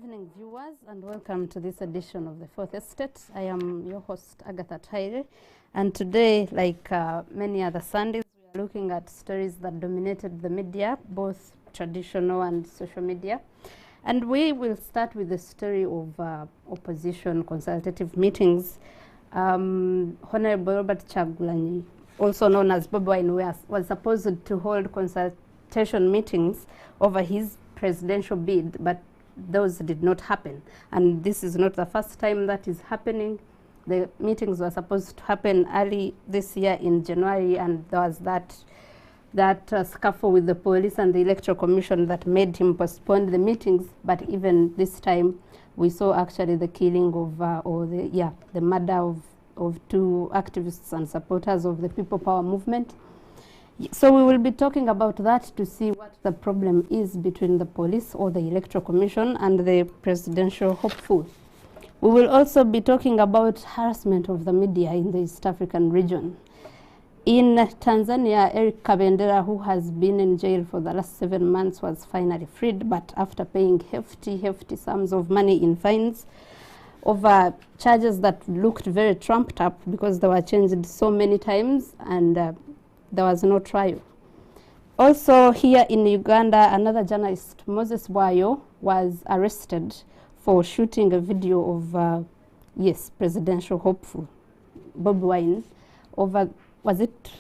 evening, viewers, and welcome to this edition of the Fourth Estate. I am your host, Agatha Taire, and today, like many other Sundays, we are looking at stories that dominated the media, both traditional and social media. And we will start with the story of opposition consultative meetings. Honorable Robert Kyagulanyi, also known as Bobi Wine, was supposed to hold consultation meetings over his presidential bid, but those did not happen. And this is not the first time that is happening. The meetings were supposed to happen early this year in January, and there was that scuffle with the police and the Electoral Commission that made him postpone the meetings. But even this time, we saw actually the killing of, the murder of two activists and supporters of the People Power movement. So we will be talking about that to see what the problem is between the police or the Electoral Commission and the presidential hopeful. We will also be talking about harassment of the media in the East African region. In Tanzania, Eric Kabendera, who has been in jail for the last 7 months, was finally freed, but after paying hefty sums of money in fines over charges that looked very trumped up because they were changed so many times, and there was no trial. Also here in Uganda, another journalist, Moses Bwayo, was arrested for shooting a video of, presidential hopeful Bobi Wine over, was it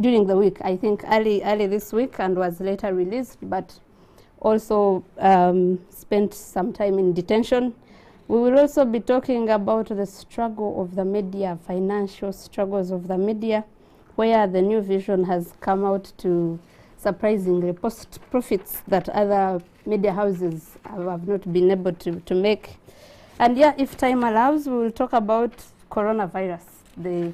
during the week, I think early this week, and was later released, but also spent some time in detention. We will also be talking about the struggle of the media, financial struggles of the media, where the New Vision has come out to surprisingly post profits that other media houses have not been able to make. And if time allows, we will talk about coronavirus, the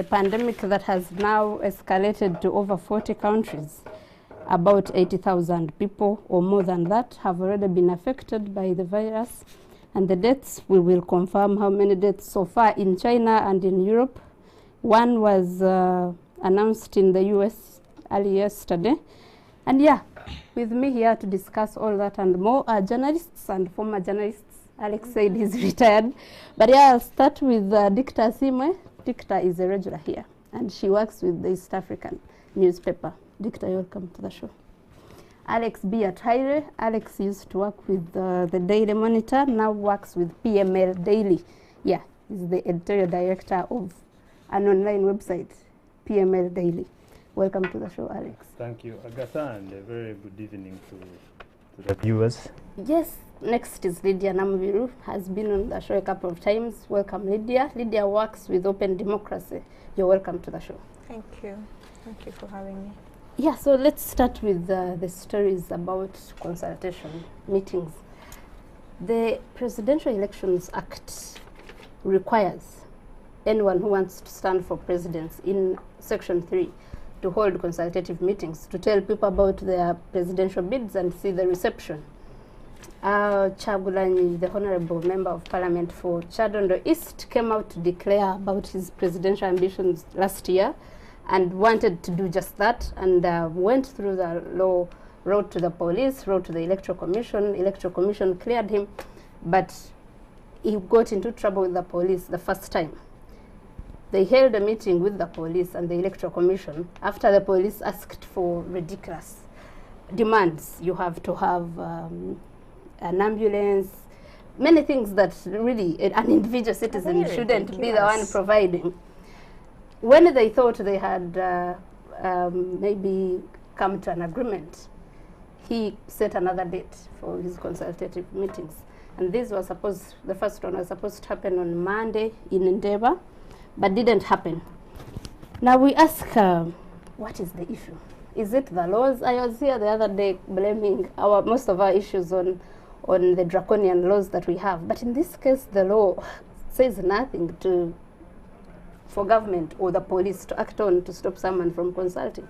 pandemic that has now escalated to over 40 countries. About 80,000 people or more than that have already been affected by the virus. And the deaths, we will confirm how many deaths so far in China and in Europe. One was announced in the US early yesterday. And with me here to discuss all that and more are journalists and former journalists. Alex said he's retired. But I'll start with Dicta Simwe. Dicta is a regular here, and she works with the East African newspaper. Dicta, welcome to the show. Alex B. Taire. Alex used to work with the Daily Monitor, now works with PML Daily. He's the editorial director of an online website, PML Daily. Welcome to the show, Alex. Thank you, Agatha, and a very good evening to the viewers. Yes, next is Lydia Namubiru, has been on the show a couple of times. Welcome, Lydia. Lydia works with Open Democracy. You're welcome to the show. Thank you. Thank you for having me. So let's start with the stories about consultation meetings. The Presidential Elections Act requires anyone who wants to stand for presidents in Section 3 to hold consultative meetings to tell people about their presidential bids and see the reception. Kyagulanyi, the Honorable Member of Parliament for Kyadondo East, came out to declare about his presidential ambitions last year and wanted to do just that, and went through the law, wrote to the police, wrote to the Electoral Commission cleared him, but he got into trouble with the police the first time. They held a meeting with the police and the Electoral Commission after the police asked for ridiculous demands. You have to have an ambulance, many things that really an individual citizen shouldn't be the one providing. When they thought they had maybe come to an agreement, he set another date for his consultative meetings. And this was the first one was supposed to happen on Monday in Ndeba, but didn't happen. Now we ask, what is the issue? Is it the laws? I was here the other day blaming most of our issues on the draconian laws that we have. But in this case, the law says nothing for government or the police to act on to stop someone from consulting.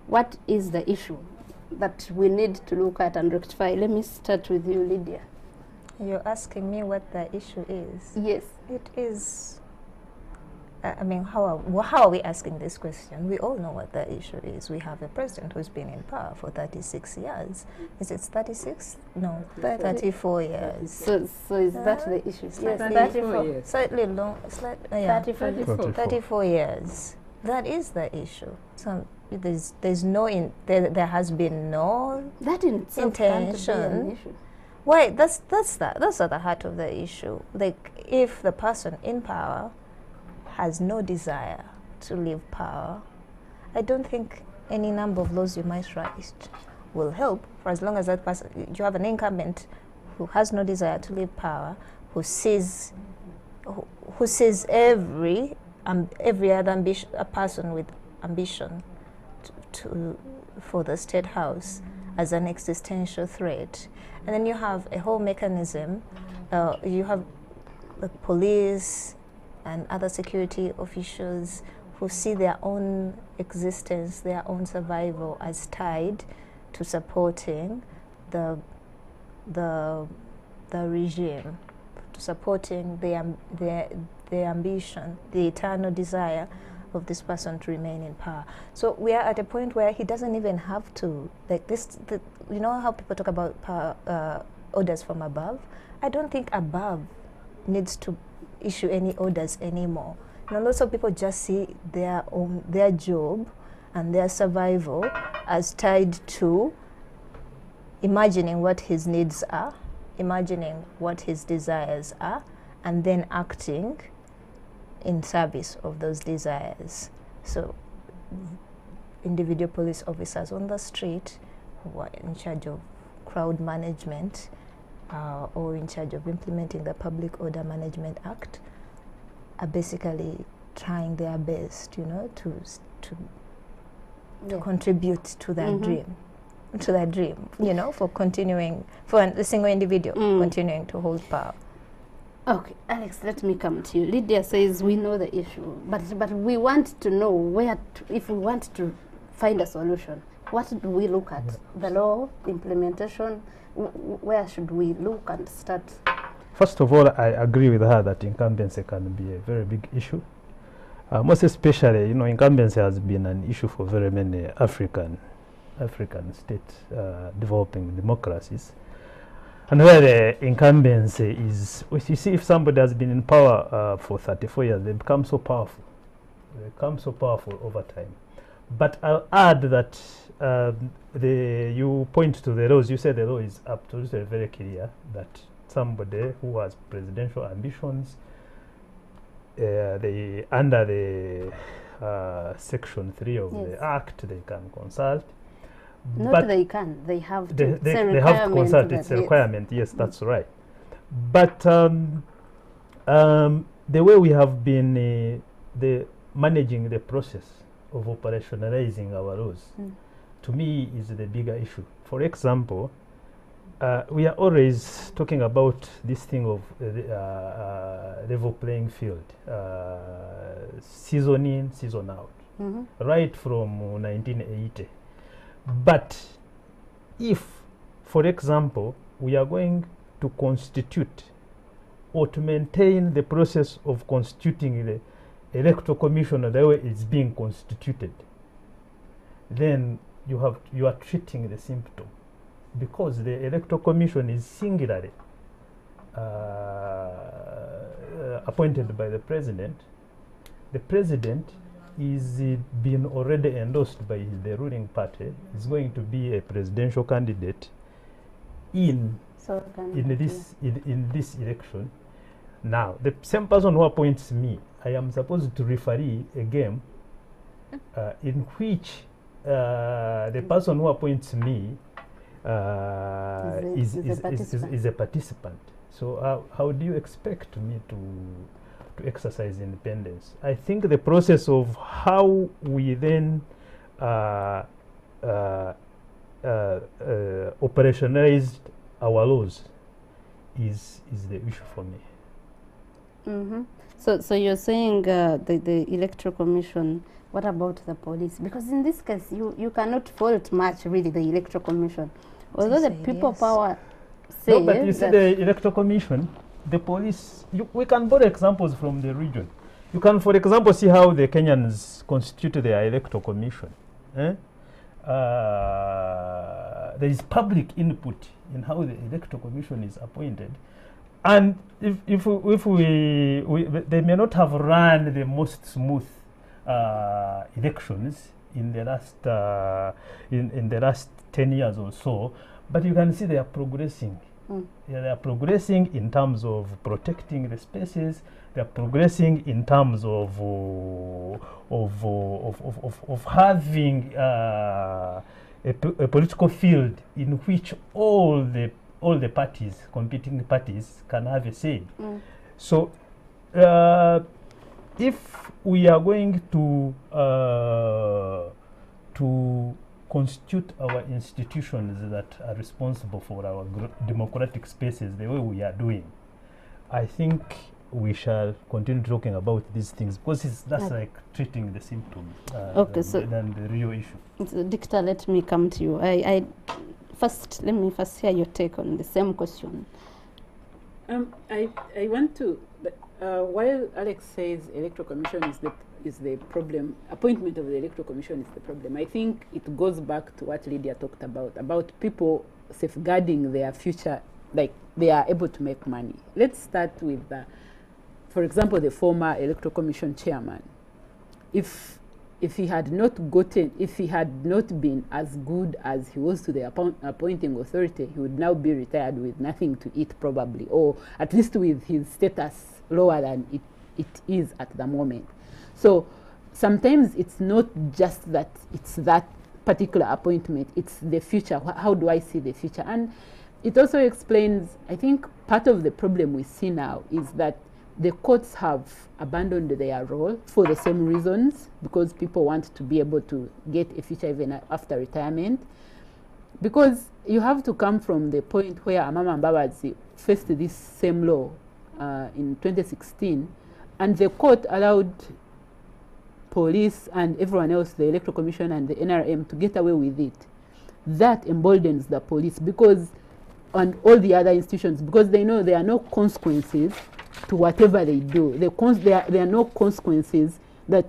What is the issue that we need to look at and rectify? Let me start with you, Lydia. You're asking me what the issue is? Yes. It is I mean, how are we asking this question? We all know what the issue is. We have a president who's been in power for 36 years. Is it 36? No, 34 years. So is that the issue? Yes, 34 years. Slightly long, yeah, 34. 34 years. That is the issue. So there's no there has been no That in itself can't be an intention. issue. Why? That's at the heart of the issue. Like, if the person in power has no desire to leave power, I don't think any number of laws you might write will help. For as long as that person, you have an incumbent who has no desire to leave power, who sees every other a person with ambition for the state house as an existential threat. And then you have a whole mechanism. You have the police and other security officials who see their own existence, their own survival as tied to supporting the regime, to supporting their ambition, the eternal desire of this person to remain in power. So we are at a point where he doesn't even have to, like this, you know how people talk about power, orders from above? I don't think above needs to issue any orders anymore. You know, lots of people just see their job and their survival as tied to imagining what his needs are, imagining what his desires are, and then acting in service of those desires. So individual police officers on the street who are in charge of crowd management or in charge of implementing the Public Order Management Act are basically trying their best, you know, to contribute to that dream, you know, for a single individual continuing to hold power. Okay, Alex, let me come to you. Lydia says we know the issue, but we want to know if we want to find a solution, what do we look at? The law, implementation, where should we look and start? First of all, I agree with her that incumbency can be a very big issue. Most especially, you know, incumbency has been an issue for very many African states, developing democracies. And where the incumbency is, you see, if somebody has been in power for 34 years, they become so powerful. They become so powerful over time. But I'll add that you point to the laws. You say the law is absolutely very clear that somebody who has presidential ambitions, under the Section 3 of the Act, they can consult. Not they can, they have to. They have to consult, it's a requirement, yes, that's right. But the way we have been managing the process of operationalizing our laws, to me, is the bigger issue. For example, we are always talking about this thing of level playing field, season in, season out, right from 1980. But if, for example, we are going to constitute or to maintain the process of constituting the electoral commission the way it's being constituted, then you are treating the symptom, because the electoral commission is singularly appointed by the president. The president is being already endorsed by the ruling party, is going to be a presidential candidate in this election. Now, the same person who appoints me, I am supposed to referee a game in which the person who appoints me is a participant. So how do you expect me to exercise independence? I think the process of how we then operationalized our laws is the issue for me. So you're saying the electoral commission. What about the police? Because in this case, you cannot fault much really the electoral commission, although the people power say. No, but you see the electoral commission, the police. We can borrow examples from the region. You can, for example, see how the Kenyans constitute their electoral commission. Eh? There is public input in how the electoral commission is appointed, and if we they may not have run the most smooth elections in the last in the last 10 years or so, but you can see they are progressing. Yeah, they are progressing in terms of protecting the spaces. They are progressing in terms of having a political field in which all the parties, competing parties, can have a say. So, if we are going to constitute our institutions that are responsible for our democratic spaces the way we are doing, I think we shall continue talking about these things, because that's like treating the symptoms than the real issue. So, Dictor, let me come to you. Let me first hear your take on the same question. I want to, while Alex says electoral commission is the problem, appointment of the electoral commission is the problem, I think it goes back to what Lydia talked about people safeguarding their future, like they are able to make money. Let's start with, for example, the former electoral commission chairman. If he had not been as good as he was to the appointing authority, he would now be retired with nothing to eat probably, or at least with his status lower than it is at the moment. So sometimes it's not just that it's that particular appointment, it's the future. How do I see the future? And it also explains, I think part of the problem we see now is that the courts have abandoned their role for the same reasons, because people want to be able to get a future even after retirement. Because you have to come from the point where Amama Mbabazi faced this same law in 2016, and the court allowed police and everyone else, the Electoral Commission and the NRM, to get away with it. That emboldens the police and all the other institutions, because they know there are no consequences to whatever they do. There are no consequences that,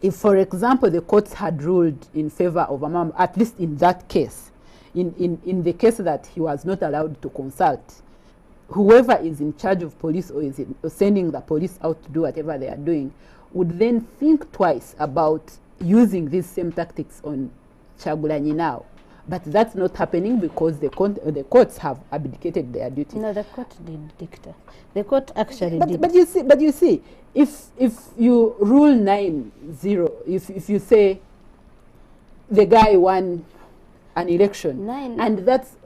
if, for example, the courts had ruled in favor of Amam, at least in that case, in the case that he was not allowed to consult, whoever is in charge of police or is sending the police out to do whatever they are doing would then think twice about using these same tactics on Chagulanyi now. But that's not happening because the courts have abdicated their duty. No, the court did, Dictor. The court actually did. But you see, if you rule 9-0, if you say the guy won an election, and that's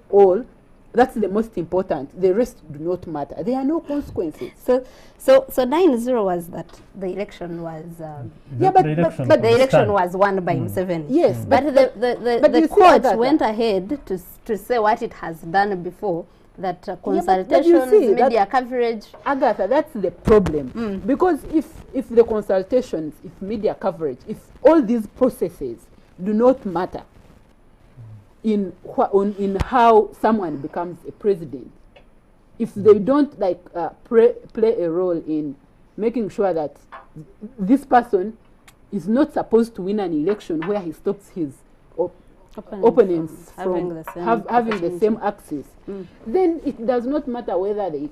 all, that's the most important. The rest do not matter. There are no consequences. So 9-0 was that the election was but the election was won by Museveni. Yes, but the court went ahead to say what it has done before, that consultations, media coverage. Agatha, that's the problem. Because if the consultations, if media coverage, if all these processes do not matter in how someone becomes a president, if they don't play a role in making sure that this person is not supposed to win an election where he stops his opponents from having the same access, then it does not matter whether they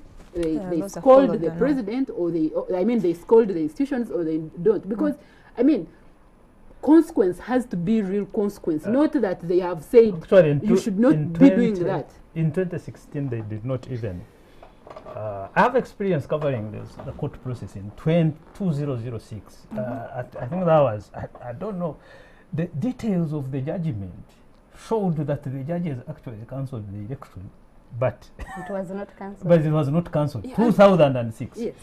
scold the president or they scold the institutions or they don't, because consequence has to be real consequence, not that they have said you should not be doing that. In 2016, they did not even. I have experience covering the court process in 2006. I think that was, I don't know, the details of the judgment showed that the judges actually cancelled the election, but it was not cancelled. But it was not cancelled. Yeah. 2006. Yes.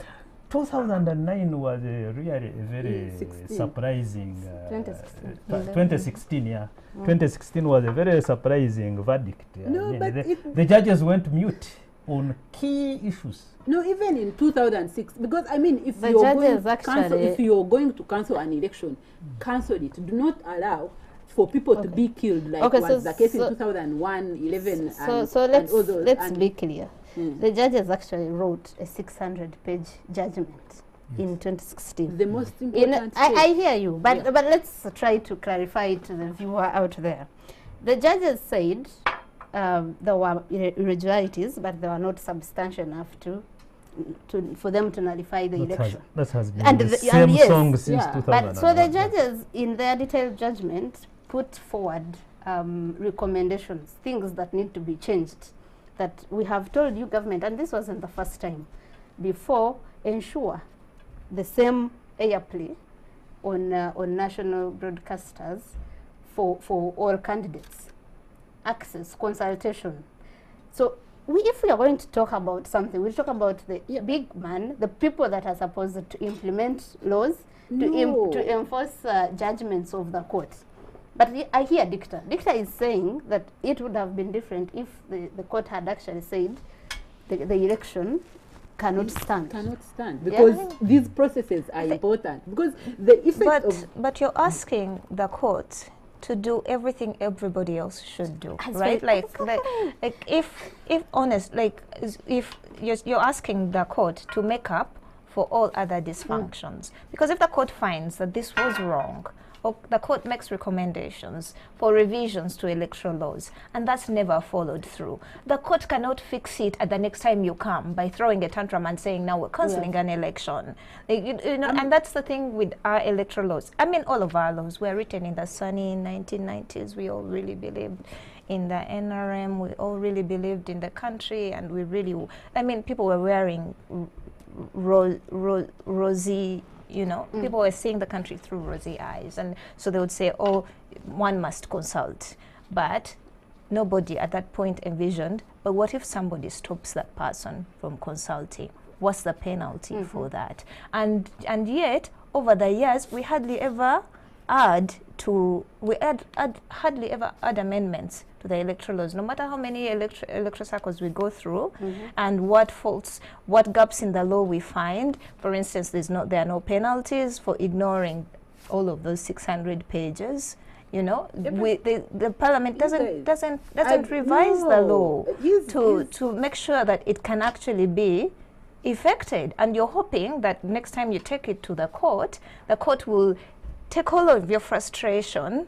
2009 was really a very surprising. 2016, yeah. 2016 was a very surprising verdict. No, but the judges went mute on key issues. No, even in 2006, because if you're going to cancel an election, cancel it. Do not allow for people to be killed, like was the case in 2001, 11, and let's be clear. The judges actually wrote a 600-page judgment in 2016. The most In, important I step. hear you, but Yeah. but let's try to clarify it to the viewer out there. The judges said there were irregularities, but they were not substantial enough for them to nullify the election. That has been And the the- same and yes, song since yeah. 2001. But so the judges, in their detailed judgment, put forward recommendations, things that need to be changed, that we have told you, government, and this wasn't the first time, before, ensure the same airplay on national broadcasters for all candidates, access, consultation. So if we are going to talk about something, we talk about the big man, the people that are supposed to implement laws, to enforce judgments of the court. But I hear Dicta. Dicta is saying that it would have been different if the court had actually said the election cannot stand. Cannot stand, because these processes are important, because the effect of But you're asking the court to do everything everybody else should do, That's right? right. Like if honest, like if you're asking the court to make up for all other dysfunctions, because if the court finds that this was wrong, or the court makes recommendations for revisions to electoral laws, and that's never followed through, the court cannot fix it at the next time you come by throwing a tantrum and saying, now we're cancelling an election. Like, you know, and that's the thing with our electoral laws. I mean, all of our laws were written in the sunny 1990s. We all really believed in the NRM. We all really believed in the country, and we really, I mean, people were wearing rosy, you know, people were seeing the country through rosy eyes, and so they would say, oh, one must consult. But nobody at that point envisioned, but what if somebody stops that person from consulting? What's the penalty for that? And yet, over the years, we hardly ever hardly ever add amendments to the electoral laws, no matter how many electoral cycles we go through, and what faults, what gaps in the law we find. For instance, there are no penalties for ignoring all of those 600 pages. You know, the parliament doesn't revise the law to make sure that it can actually be effected. And you're hoping that next time you take it to the court will take all of your frustration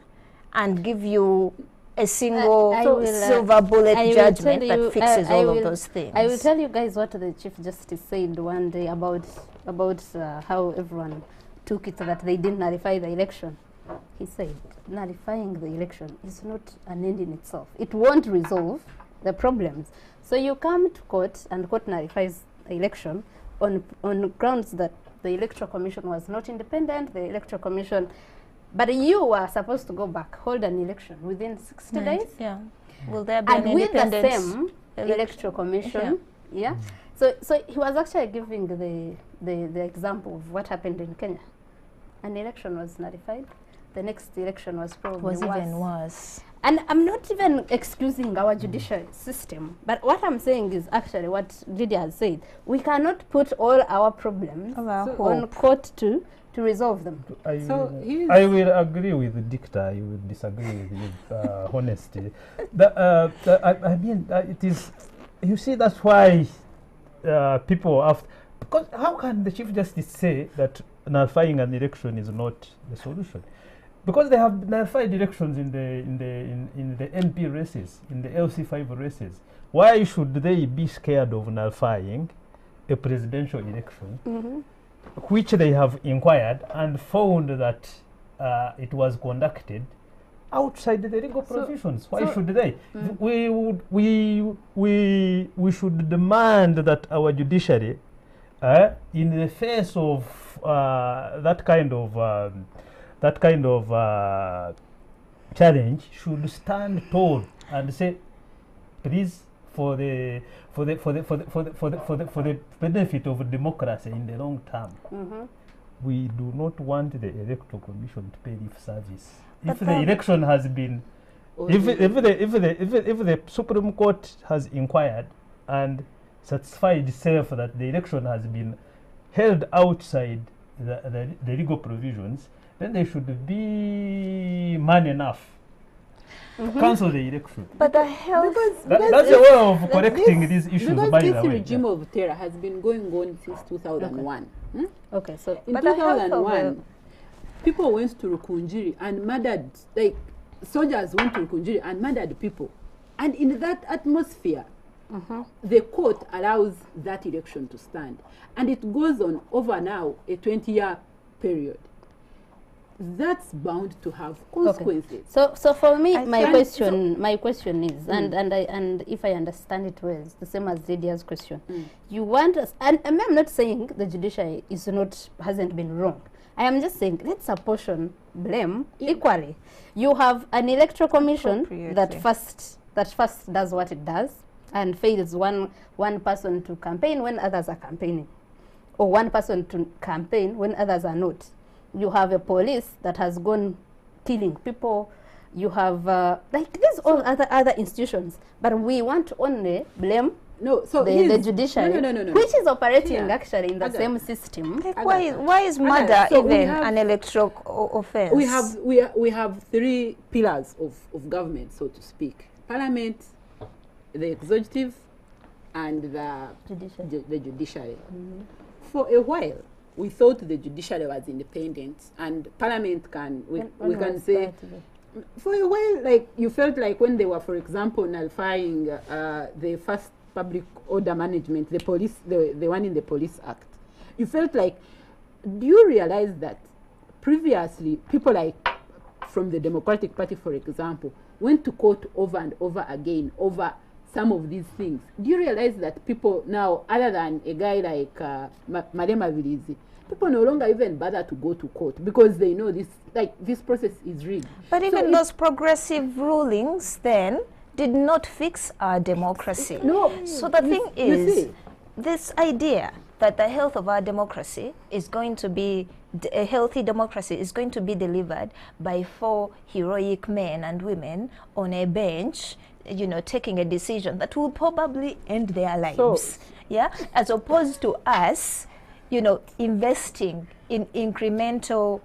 and give you a single silver bullet judgment that fixes all of those things. I will tell you guys what the Chief Justice said one day about how everyone took it that they didn't nullify the election. He said, nullifying the election is not an end in itself. It won't resolve the problems. So you come to court, and court nullifies the election on grounds that the Electoral Commission was not independent, the Electoral Commission, but you were supposed to go back, hold an election within 60 days. Yeah. Will there be and an with the independent same Electoral Commission? Yeah. So he was actually giving the example of what happened in Kenya. An election was nullified. The next election was probably even worse. And I'm not even excusing our judicial system, but what I'm saying is actually what Lydia has said. We cannot put all our problems on court to resolve them. I will agree with Dicta. I will disagree with honesty. I mean, it is. You see, that's why people have. Because how can the Chief Justice say that nullifying an election is not the solution? Because they have nullified elections in the MP races, in the LC5 races. Why should they be scared of nullifying a presidential election, which they have inquired and found that it was conducted outside the legal provisions? Why should they? We should demand that our judiciary, in the face of that kind of challenge, should stand tall and say, please, for the benefit of democracy in the long term, we do not want the Electoral Commission to pay lip service. If the election has been, if the Supreme Court has inquired and satisfied itself that the election has been held outside the legal provisions, then they should be man enough cancel the election. But the health... That's a way of correcting these issues, because by this the way. regime of terror has been going on since 2001. Okay, so In But the health of 2001, people went to Rukunjiri and murdered, like soldiers went to Rukunjiri and murdered people. And in that atmosphere, the court allows that election to stand. And it goes on over now a 20-year period. That's bound to have consequences. So for me, I my think question is, and if I understand it well, it's the same as Lydia's question. You want us, and I'm not saying the judiciary hasn't been wrong. I am just saying let's apportion blame equally. You have an electoral commission that first does what it does and fails one person to campaign when others are campaigning, or one person to campaign when others are not. You have a police that has gone killing people. You have like these all other institutions, but we want to only blame the judiciary, which is operating actually in the same system. Like why is murder even an electoral offense? We have three pillars of government, so to speak: Parliament, the executive, and the judiciary. For a while, we thought the judiciary was independent, and Parliament we can say, for a while, like you felt like when they were, for example, nullifying the first public order management, the police, the one in the Police Act, you felt like, do you realize that previously people like from the Democratic Party, for example, went to court over and over again over some of these things? Do you realize that people now, other than a guy like Malema Vilizi, people no longer even bother to go to court because they know this process is rigged. But even those progressive rulings then did not fix our democracy. No. So the thing is, this idea that the health of our democracy is going to be, a healthy democracy is going to be delivered by 4 heroic men and women on a bench, you know, taking a decision that will probably end their lives, as opposed to us, you know, investing in incremental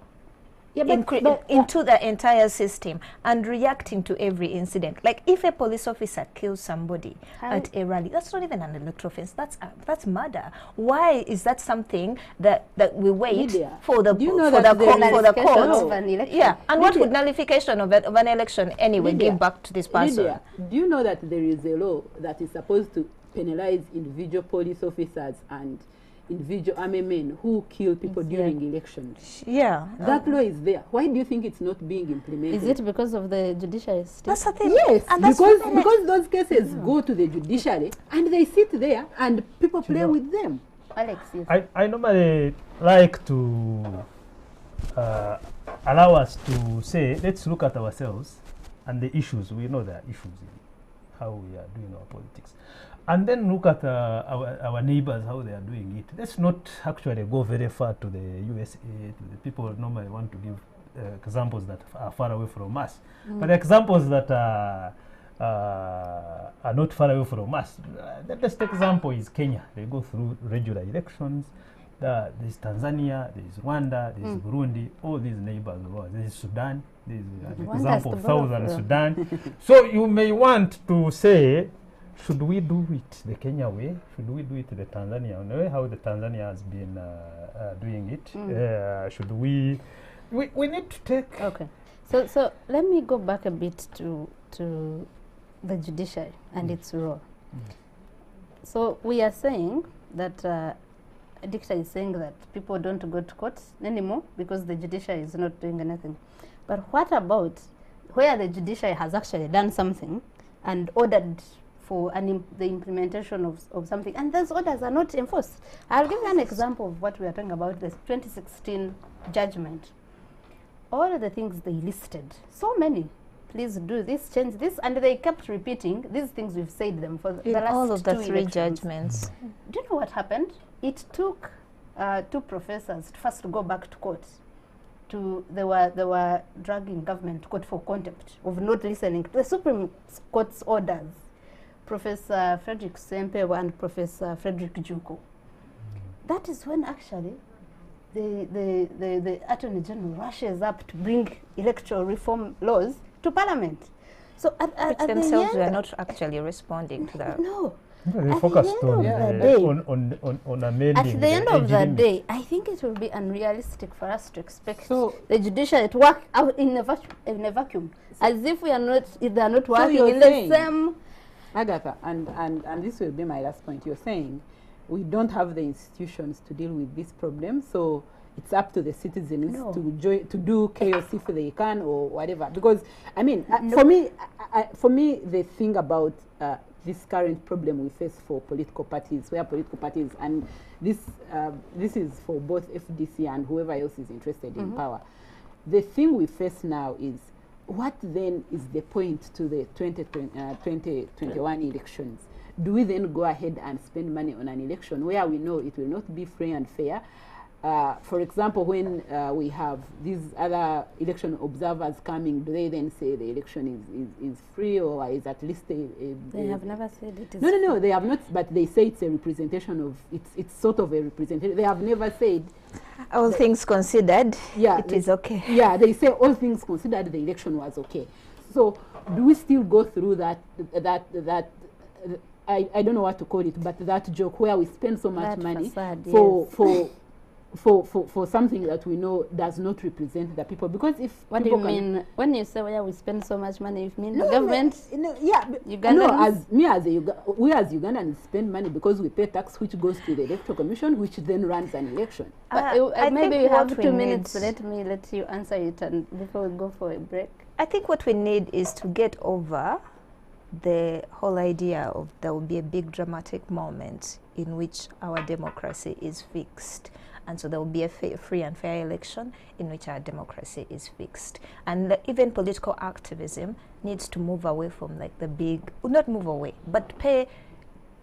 into the entire system and reacting to every incident. Like if a police officer kills somebody at a rally, that's not even an electoral offense. That's murder. Why is that something that we wait for the court? Yeah, and what would nullification of an election anyway give back to this person? Do you know that there is a law that is supposed to penalize individual police officers and individual army men who kill people during elections? Yeah. That law is there. Why do you think it's not being implemented? Is it because of the judiciary state? That's the thing. Yes, because those cases go to the judiciary and they sit there and people play with them. Alex, yes. I normally like to allow us to say, let's look at ourselves and the issues. We know there are issues in how we are doing our politics. And then look at our neighbors, how they are doing it. Let's not actually go very far to the USA, to the people who normally want to give examples that are far away from us. But examples that are not far away from us. The best example is Kenya. They go through regular elections. There's Tanzania, there's Rwanda, there's Burundi, all these neighbors of ours. There's Sudan, there's an example of Southern Sudan. So you may want to say, should we do it the Kenya way? Should we do it the Tanzania way? How the Tanzania has been doing it? Should we need to take... Okay. So let me go back a bit to the judiciary and its role. So we are saying that Dicta is saying that people don't go to court anymore because the judiciary is not doing anything. But what about where the judiciary has actually done something and ordered for the implementation of something, and those orders are not enforced? I'll give you an example of what we are talking about, the 2016 judgment. All of the things they listed, so many, please do this, change this, and they kept repeating these things we've said them for the last all of the 2 3 elections. judgments. Do you know what happened? It took 2 professors to first go back to court. They were dragging government to court for contempt of not listening to the Supreme Court's orders. Professor Frederick Sempewa and Professor Frederick Juko. That is when actually the Attorney General rushes up to bring electoral reform laws to Parliament. So at Which the themselves were end, not actually responding to that. no. They At the focused end on, of the the, day- on amending At the end of age the limit. day, I think it will be unrealistic for us to expect So- the judiciary to work out in a vacuum, as if we are not, if they are not working you're in the saying- same. Agatha, and this will be my last point. You're saying we don't have the institutions to deal with this problem, so it's up to the citizens No. to do chaos if they can or whatever. Because I mean, for me, the thing about this current problem we face for political parties, where political parties, and this is for both FDC and whoever else is interested in power. The thing we face now is, what then is the point to the 2021 elections? Do we then go ahead and spend money on an election where we know it will not be free and fair? For example, when we have these other election observers coming, do they then say the election is free, or is at least They have never said it is. No, they have not, but they say it's a representation of, it's sort of a representation. They have never said, All things considered, yeah, it is okay. yeah, they say all things considered, the election was okay. So do we still go through that I don't know what to call it, but that joke where we spend so much That money facade, for something that we know does not represent the people? Because if What do you people can- mean when you say where we spend so much money? You mean the government? No, yeah, no, Ugandans? we as Ugandans spend money because we pay tax, which goes to the electoral commission, which then runs an election. But I maybe think you have what we 2 minutes. need- Let you answer it, and before we go for a break. I think what we need is to get over the whole idea of there will be a big dramatic moment in which our democracy is fixed. And so there will be a free and fair election in which our democracy is fixed. And even political activism needs to move away from like the big, not move away, but pay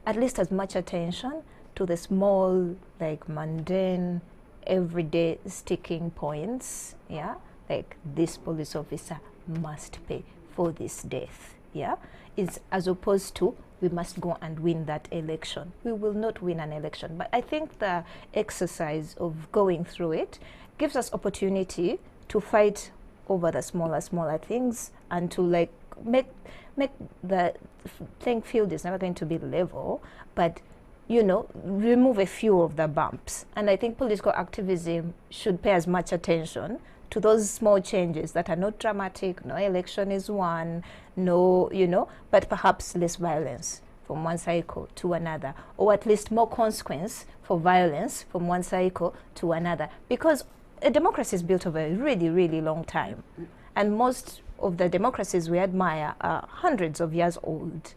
at least as much attention to the small, like mundane, everyday sticking points, yeah? Like this police officer must pay for this death, yeah? Is as opposed to we must go and win that election. We will not win an election. But I think the exercise of going through it gives us opportunity to fight over the smaller things, and to like make the playing field is never going to be level, but you know, remove a few of the bumps. And I think political activism should pay as much attention to those small changes that are not dramatic. No election is won, no, you know, but perhaps less violence from one cycle to another, or at least more consequence for violence from one cycle to another. Because a democracy is built over a really, really long time. And most of the democracies we admire are hundreds of years old.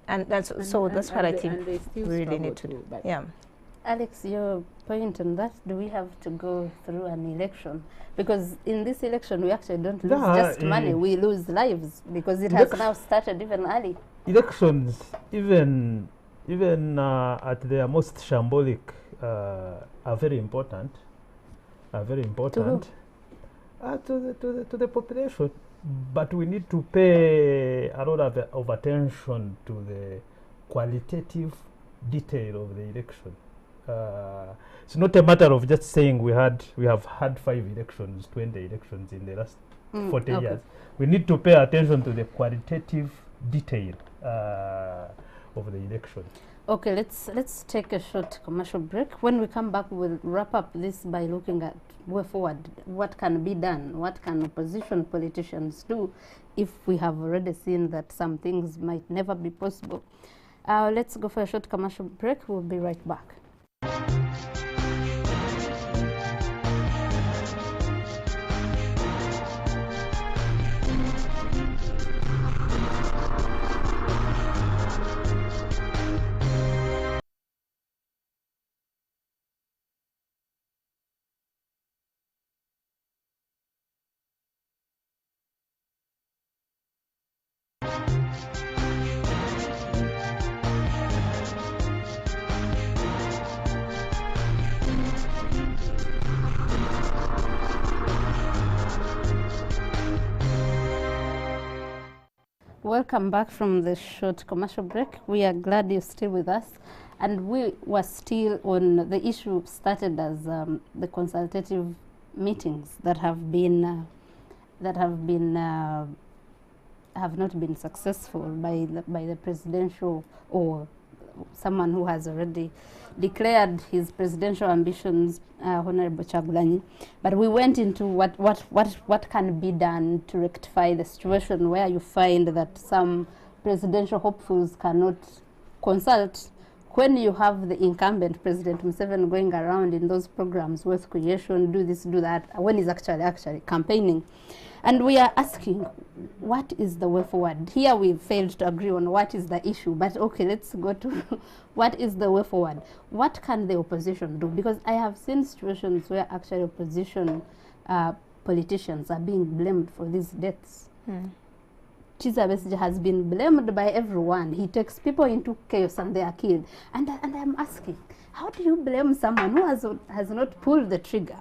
And that's that's what I think they still we really struggle need to too, do. but- Yeah. Alex, your point on that, do we have to go through an election? Because in this election, we actually don't lose Yeah, just money, we lose lives, because it has now started even early. Elections, even at their most shambolic, are very important. Are very important to the population. But we need to pay a lot of attention to the qualitative detail of the election. It's not a matter of just saying we have had 5 elections, 20 elections in the last 40 okay. years. We need to pay attention to the qualitative detail of the election. Okay, let's take a short commercial break. When we come back, we'll wrap up this by looking at way forward. What can be done? What can opposition politicians do if we have already seen that some things might never be possible? Let's go for a short commercial break. We'll be right back. Welcome back from the short commercial break. We are glad you're still with us, and we were still on the issue started as the consultative meetings that have been have not been successful by the presidential or someone who has already declared his presidential ambitions, Honorable Chagulanyi. But we went into what can be done to rectify the situation where you find that some presidential hopefuls cannot consult when you have the incumbent President Museveni going around in those programs, wealth creation, do this, do that, when he's actually campaigning. And we are asking, what is the way forward? Here we failed to agree on what is the issue, but okay, let's go to what is the way forward? What can the opposition do? Because I have seen situations where actually opposition politicians are being blamed for these deaths. Chiza Besigye has been blamed by everyone. He takes people into chaos and they are killed. And I'm asking, how do you blame someone who has not pulled the trigger?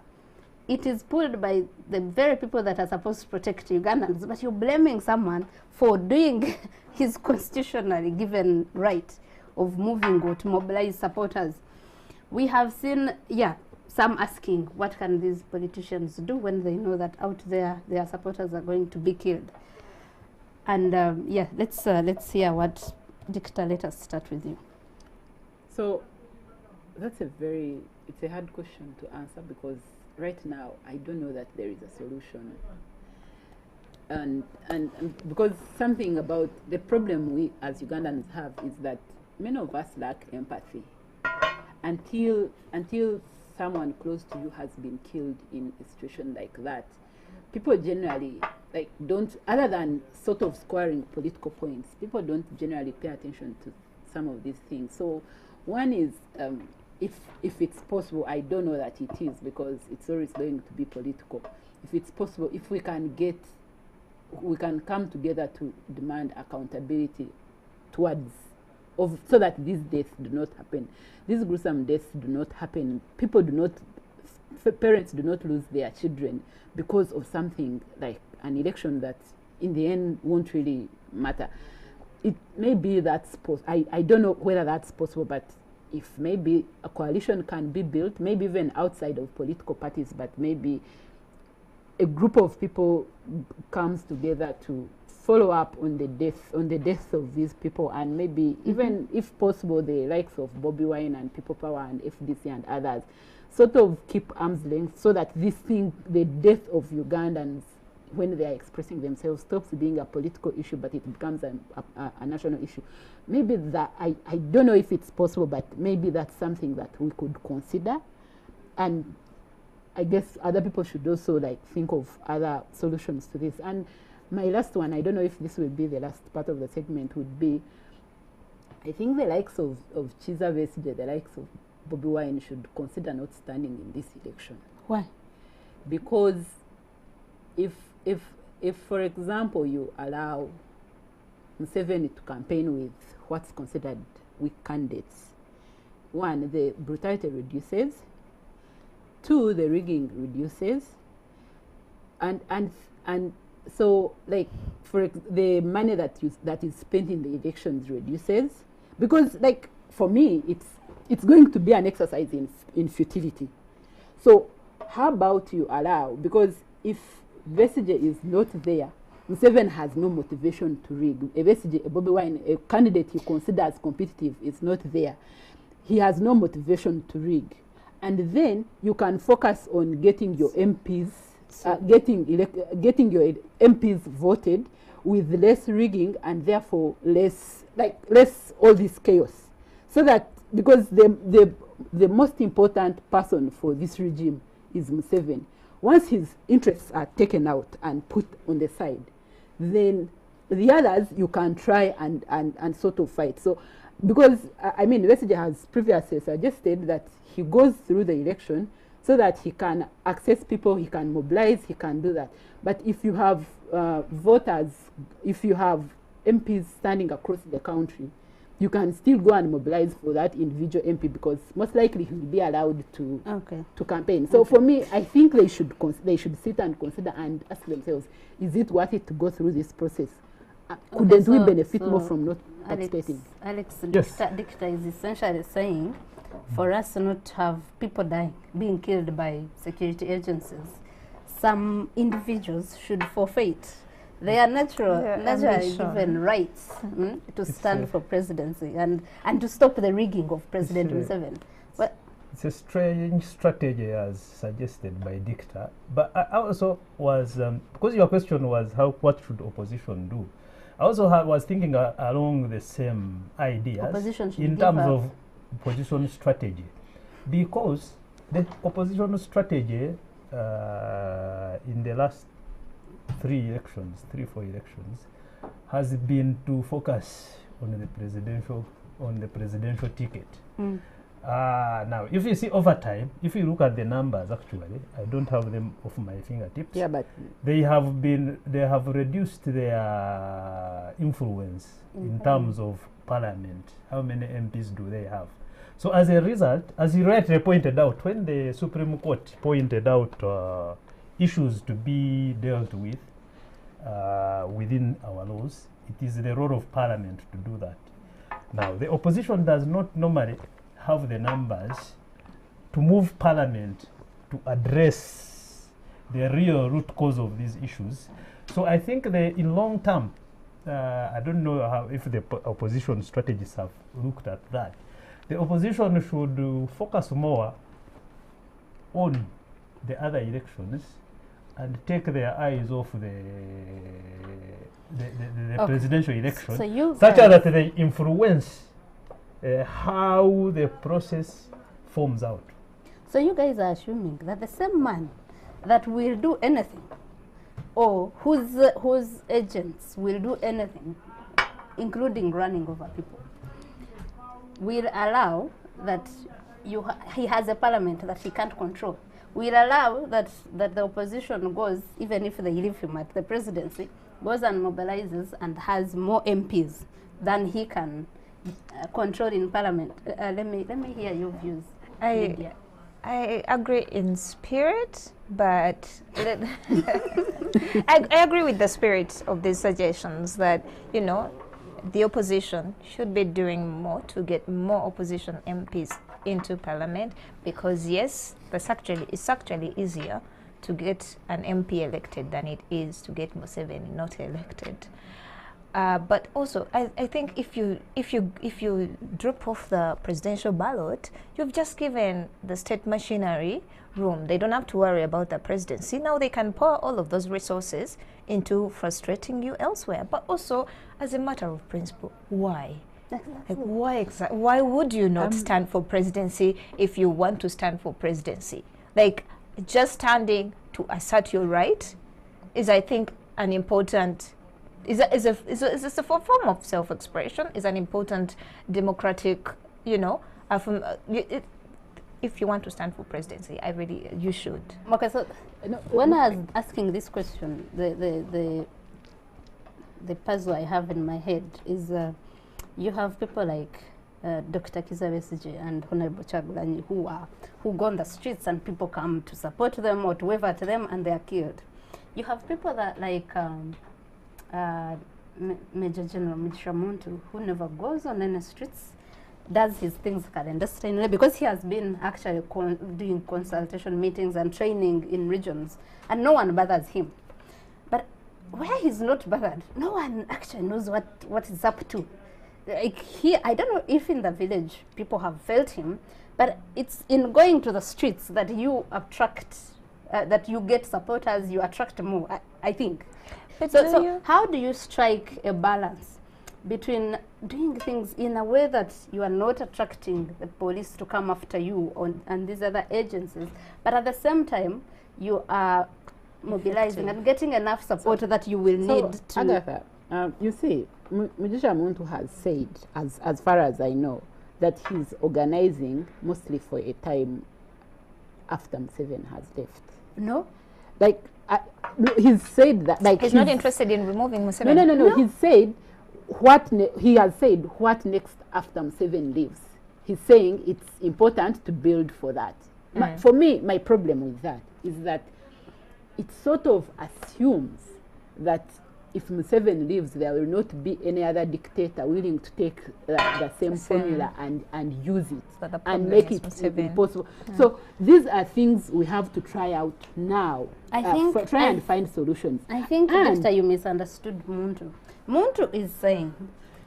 It is pulled by the very people that are supposed to protect Ugandans, but you're blaming someone for doing his constitutionally given right of moving or to mobilize supporters. We have seen, some asking, what can these politicians do when they know that out there their supporters are going to be killed? And let's hear what Dictor. Let us start with you. So that's it's a hard question to answer, because right now I don't know that there is a solution. And because something about the problem we as Ugandans have is that many of us lack empathy. Until someone close to you has been killed in a situation like that, people generally don't, other than sort of scoring political points, people don't generally pay attention to some of these things. So one is, if it's possible, I don't know that it is, because it's always going to be political. If it's possible, if we can come together to demand accountability so that these deaths do not happen. These gruesome deaths do not happen. Parents do not lose their children because of something like an election that in the end won't really matter. It may be that's possible. I don't know whether that's possible, but if maybe a coalition can be built, maybe even outside of political parties, but maybe a group of people comes together to follow up on the deaths of these people, and maybe even, if possible, the likes of Bobby Wine and People Power and FDC and others sort of keep arm's length, so that this thing, the death of Ugandans, when they are expressing themselves, stops being a political issue, but it becomes a national issue. Maybe that, I don't know if it's possible, but maybe that's something that we could consider. And I guess other people should also think of other solutions to this. And my last one, I don't know if this will be the last part of the segment, would be, I think the likes of Chiza Besigye, the likes of Bobby Wine should consider not standing in this election. Why? Because if for example you allow Museveni to campaign with what's considered weak candidates, one, the brutality reduces, two, the rigging reduces, and so for the money that is spent in the elections reduces, because for me it's going to be an exercise in futility. So how about you allow, because if Besigye is not there, Museveni has no motivation to rig. A Besigye, a Bobby Wine, a candidate he considers competitive, is not there. He has no motivation to rig. And then you can focus on getting your MPs, getting your MPs voted with less rigging, and therefore less all this chaos. So that, because the most important person for this regime is Museveni. Once his interests are taken out and put on the side, then the others you can try and sort of fight. So, because Besigye has previously suggested that he goes through the election so that he can access people, he can mobilize, he can do that. But if you have voters, if you have MPs standing across the country, you can still go and mobilize for that individual MP, because most likely he will be allowed to campaign. So for me, I think they should sit and consider and ask themselves, is it worth it to go through this process? Couldn't we benefit more from not participating? Alex, Yes. Dictor is essentially saying, for us not to have people being killed by security agencies, some individuals should forfeit They are naturally ambition. given rights to stand for presidency and to stop the rigging of President Museveni. But it's a strange strategy as suggested by Dicta. But I also was, because your question was what should opposition do? I also was thinking along the same ideas Opposition should in give terms up. of opposition strategy. Because the opposition strategy in the last 4 elections, has been to focus on the presidential ticket. Now, if you see over time, if you look at the numbers, actually, I don't have them off my fingertips. Yeah, but they have reduced their influence in terms of parliament. How many MPs do they have? So as a result, as you rightly pointed out, when the Supreme Court pointed out issues to be dealt with within our laws, it is the role of parliament to do that. Now, the opposition does not normally have the numbers to move parliament to address the real root cause of these issues. So I think in long term, I don't know if the opposition strategists have looked at that. The opposition should focus more on the other elections and take their eyes off the presidential election, so such that they influence how the process forms out. So you guys are assuming that the same man that will do anything, or whose agents will do anything, including running over people, will allow that he has a parliament that he can't control. Will allow that the opposition goes, even if they leave him at the presidency, goes and mobilizes and has more MPs than he can control in parliament. Let me hear your views. Lydia. I agree in spirit, but I agree with the spirit of these suggestions that, you know, the opposition should be doing more to get more opposition MPs into parliament, because yes, it's actually easier to get an MP elected than it is to get Museveni not elected. But also, I think if you drop off the presidential ballot, you've just given the state machinery room. They don't have to worry about the presidency. Now they can pour all of those resources into frustrating you elsewhere. But also, as a matter of principle, why? Like why would you not stand for presidency if you want to stand for presidency? Like, just standing to assert your right is, I think, an important is a form of self-expression, is an important democratic, you know, if you want to stand for presidency, you should. Okay, so when I was asking this question, the puzzle I have in my head is you have people like Dr. Kizza Besigye and Honorable Kyagulanyi who go on the streets and people come to support them or to wave at them and they are killed. You have people that like Major General Mugisha Muntu, who never goes on any streets, does his things clandestinely because he has been actually doing consultation meetings and training in regions, and no one bothers him. But where he's not bothered, no one actually knows what he's up to. Like I don't know if in the village people have felt him, but it's in going to the streets that you attract, that you get supporters, you attract more, I think. But So how do you strike a balance between doing things in a way that you are not attracting the police to come after you and these other agencies, but at the same time you are mobilizing and getting enough support that you will need to... Agatha, you see, Mugisha Muntu has said, as far as I know, that he's organizing mostly for a time after Museveni has left. No? Like, he's said that, like, he's not interested in removing Museveni. No. He said he has said what next after Museveni leaves. He's saying it's important to build for that. For me, my problem with that is that it sort of assumes that if Museveni leaves, there will not be any other dictator willing to take the same formula and use it and make it impossible. So these are things we have to try out now. I think try and find solutions. I think, Dexter, you misunderstood Muntu. Muntu is saying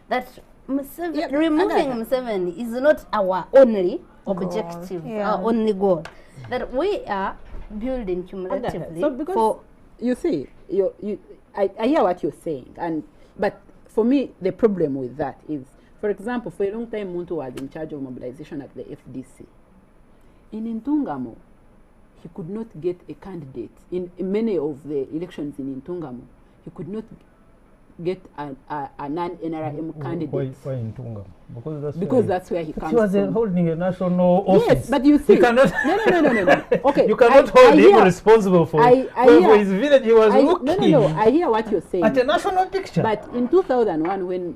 that removing Museveni is not our only objective, our only goal. That we are building cumulatively. So because you see, I hear what you're saying, but for me the problem with that is, for example, for a long time Muntu was in charge of mobilization at the FDC. In Ntungamo, he could not get a candidate. In many of the elections in Ntungamo, he could not get a non-NRM candidate. Why in Tungamo? Because that's where he comes was from. Holding a national office. Yes, but you see, he cannot no. Okay, you cannot hold him responsible for his village. He was working. No. I hear what you're saying. At a national picture. But in 2001,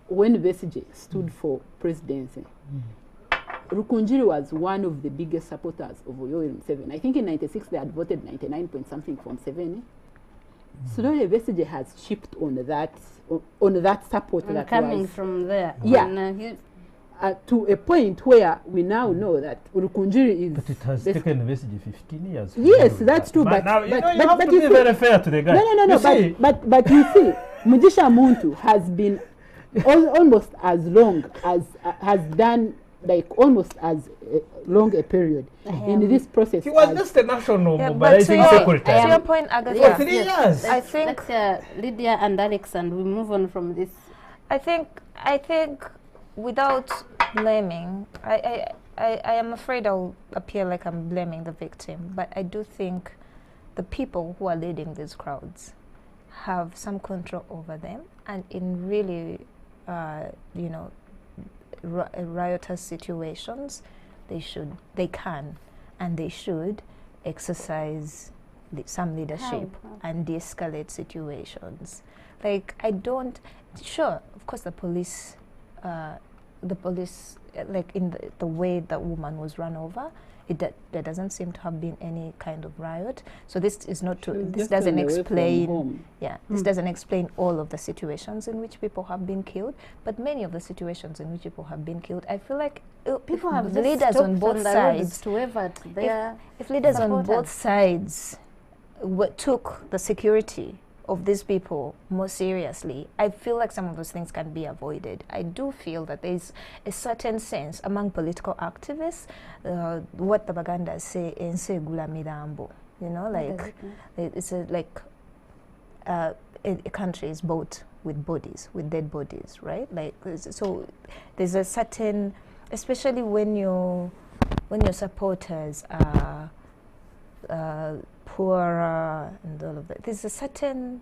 when Besigye stood for presidency, Rukunjiri was one of the biggest supporters of Yoweri Museveni. I think in '96 they had voted 99 point something from Museveni. Slowly, Besigye has chipped on that support that coming was from there. to a point where we now know that Rukunjiri is... But it has taken Besigye 15 years. Yes, that's true. But now, you have to be very fair to the guy. No. But you see, Mugisha Muntu has been almost as long as has done like almost as long a period in this process. He was just a national mobilizing secretary. To your point, Agatha, for 3 years. I think Lydia and Alex, and we move on from this. I think without blaming, I am afraid I'll appear like I'm blaming the victim, but I do think the people who are leading these crowds have some control over them, and in really, riotous situations, they can and they should exercise some leadership and de-escalate situations. Like, sure, of course the police, like in the way that woman was run over, there doesn't seem to have been any kind of riot. So this is not this doesn't explain. This doesn't explain all of the situations in which people have been killed. But many of the situations in which people have been killed, I feel like people have the leaders on both sides. If leaders on both sides took the security of these people more seriously, I feel like some of those things can be avoided. I do feel that there's a certain sense among political activists, what the Bagandas say, ense gula mirambo. Like it's a country is bought with bodies, with dead bodies, right? Like, so there's a certain, especially when your supporters are poorer and all of that, there's a certain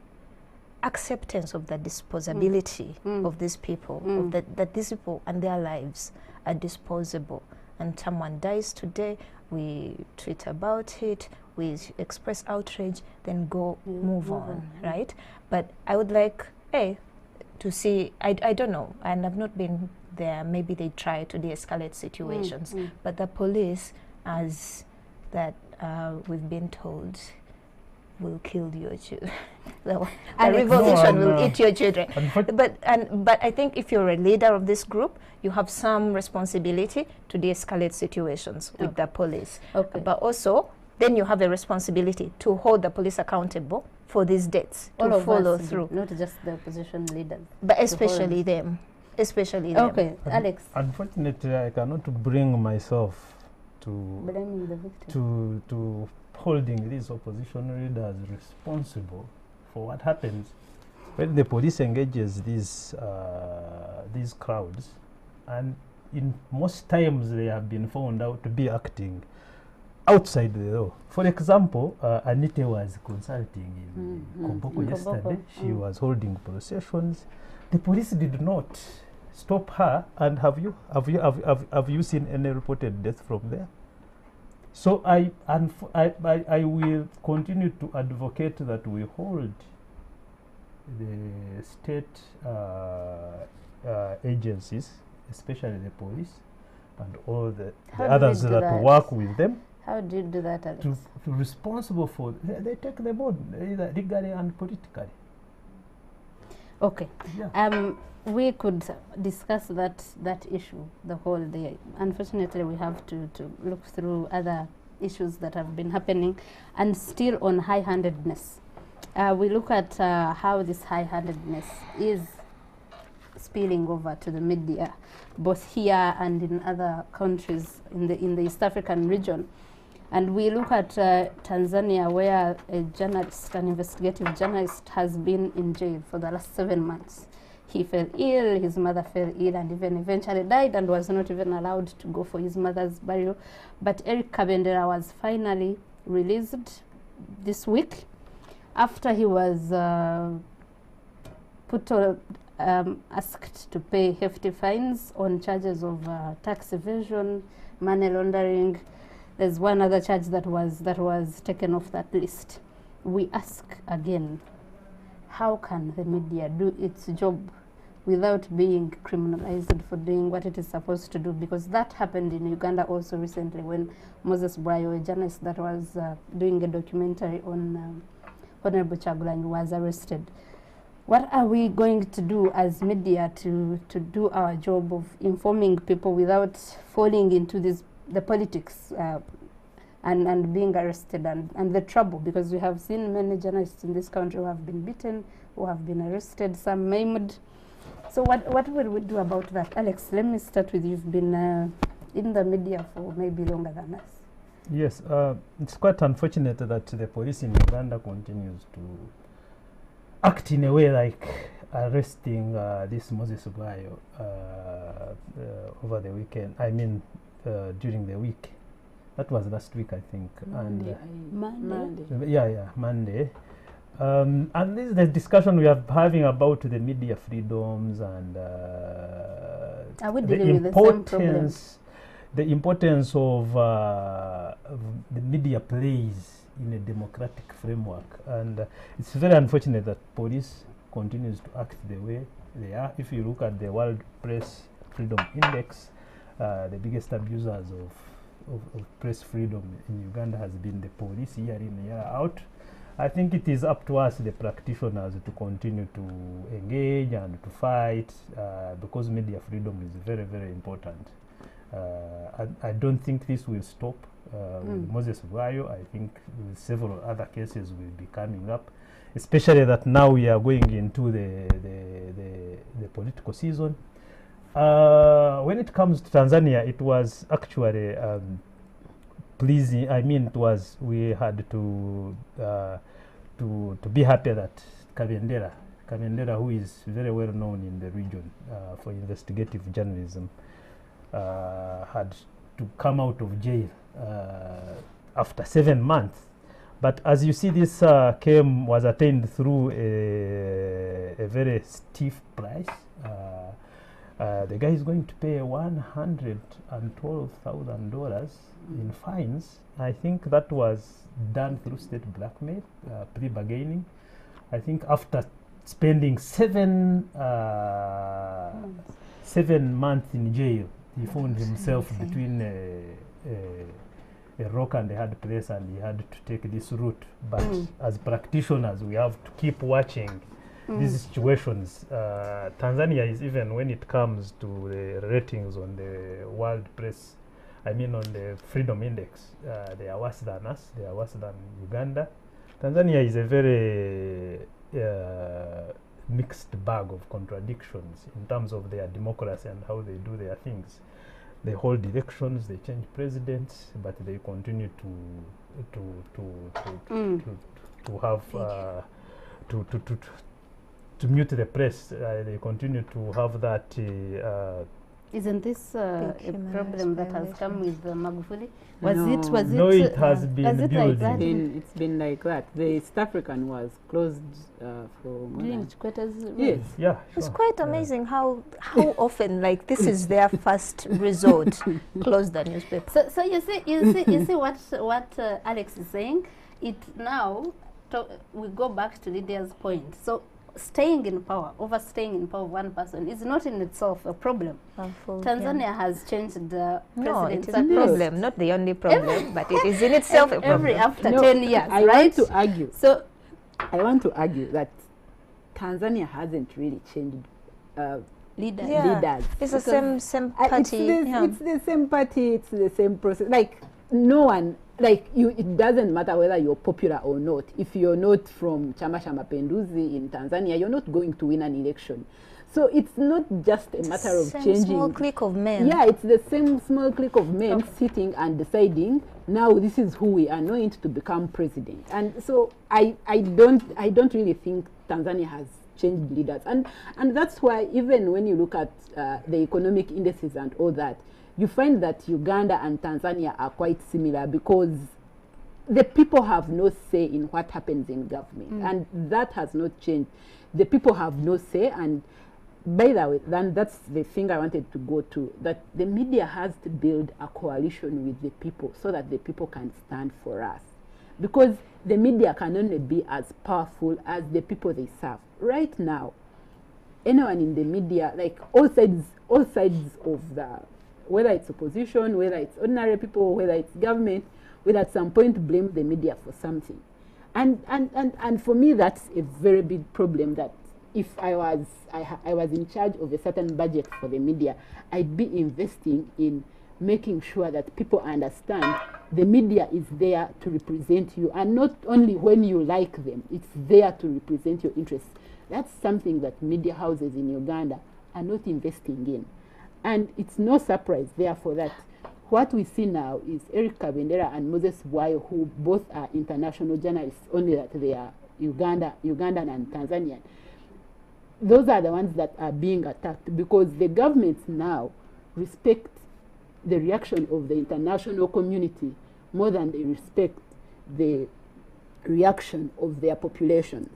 acceptance of the disposability of these people, that these people and their lives are disposable. And someone dies today, we tweet about it, we express outrage, then move on, right? But I would like, to see, I don't know, and I've not been there, maybe they try to de-escalate situations, but the police, as that we've been told, will kill your children. The revolution will eat your children. But I think if you're a leader of this group, you have some responsibility to de-escalate situations with the police. But also, then you have a responsibility to hold the police accountable for these deaths, to follow through. Not just the opposition leaders, but especially them. Okay, Alex. Unfortunately, I cannot bring myself to blaming the victim. to holding these opposition leaders responsible for what happens when the police engages these crowds, and in most times they have been found out to be acting outside the law. For example, Anita was consulting in Komboko yesterday. She was holding processions. The police did not stop her. And have you seen any reported death from there? So I will continue to advocate that we hold the state agencies, especially the police and all the others that work with them. How do you do that, Alex? To responsible for they take them on, either legally and politically. Okay. Yeah. We could discuss that issue the whole day. Unfortunately, we have to look through other issues that have been happening, and still on high-handedness. We look at how this high-handedness is spilling over to the media, both here and in other countries in the East African region. And we look at Tanzania, where a journalist, an investigative journalist, has been in jail for the last 7 months. He fell ill, his mother fell ill, and even eventually died and was not even allowed to go for his mother's burial. But Eric Kabendera was finally released this week after he was asked to pay hefty fines on charges of tax evasion, money laundering. There's one other charge that was taken off that list. We ask again, how can the media do its job without being criminalized for doing what it is supposed to do? Because that happened in Uganda also recently, when Moses Brayo, a journalist that was doing a documentary on Honorable Chagulanyi, was arrested. What are we going to do as media to do our job of informing people without falling into the politics and being arrested and the trouble? Because we have seen many journalists in this country who have been beaten, who have been arrested, some maimed. So what will we do about that? Alex, let me start with you. You've been in the media for maybe longer than us. Yes, it's quite unfortunate that the police in Uganda continues to act in a way like arresting this Moses Brayo over the weekend. I mean, during the week. That was last week, I think. Monday. Monday. And this is the discussion we are having about the media freedoms and Are we dealing with the same problem? The importance of the media plays in a democratic framework. And it's very unfortunate that police continues to act the way they are. If you look at the World Press Freedom Index, the biggest abusers of press freedom in Uganda has been the police, year in, year out. I think it is up to us, the practitioners, to continue to engage and to fight because media freedom is very, very important. I don't think this will stop with Moses Brayo. I think several other cases will be coming up, especially that now we are going into the political season. When it comes to Tanzania, it was actually pleasing. I mean, we had to be happy that Kabendera, who is very well known in the region for investigative journalism, had to come out of jail after 7 months. But as you see, this was attained through a very stiff price. The guy is going to pay $112,000 in fines. I think that was done through state blackmail, pre-bargaining. I think after spending 7 months in jail, he found himself between a rock and a hard place, and he had to take this route. But as practitioners, we have to keep watching these situations. Tanzania is, even when it comes to the ratings on the World Press, I mean on the Freedom Index, they are worse than us. They are worse than Uganda. Tanzania is a very mixed bag of contradictions in terms of their democracy and how they do their things. They hold elections, they change presidents, but they continue to have to mute the press. They continue to have that. Isn't this a problem that has come with Magufuli? No, it has been building. It's been like that. The East African was closed for more during than Chikwete's Yes, yeah, sure. It's quite amazing how often, like, this is their first resort, close the newspaper. So you see what Alex is saying. It now we go back to Lydia's point. So staying in power, overstaying in power of one person is not in itself a problem. Tanzania has changed the No, it president's is a problem, not the only problem, but it is in itself a problem. Every after 10 years, I right? want to argue. So I want to argue that Tanzania hasn't really changed Leaders. leaders. It's the same It's party. it's the same party, it's the same process. Like, no one, like, it doesn't matter whether you're popular or not. If you're not from Chama cha Mapinduzi in Tanzania, you're not going to win an election. So it's not just a matter of changing. Small clique of men. Yeah, it's the same small clique of men sitting and deciding, now this is who we anoint to become president. And so I don't really think Tanzania has changed leaders. And that's why even when you look at the economic indices and all that, you find that Uganda and Tanzania are quite similar, because the people have no say in what happens in government. And that has not changed. The people have no say. And by the way, then that's the thing I wanted to go to, that the media has to build a coalition with the people so that the people can stand for us. Because the media can only be as powerful as the people they serve. Right now, anyone in the media, like all sides of the, whether it's opposition, whether it's ordinary people, whether it's government, will at some point blame the media for something. And for me, that's a very big problem, that if I was in charge of a certain budget for the media, I'd be investing in making sure that people understand the media is there to represent you, and not only when you like them, it's there to represent your interests. That's something that media houses in Uganda are not investing in. And it's no surprise, therefore, that what we see now is Eric Kabendera and Moses Bwayo, who both are international journalists, only that they are Ugandan and Tanzanian. Those are the ones that are being attacked, because the governments now respect the reaction of the international community more than they respect the reaction of their populations.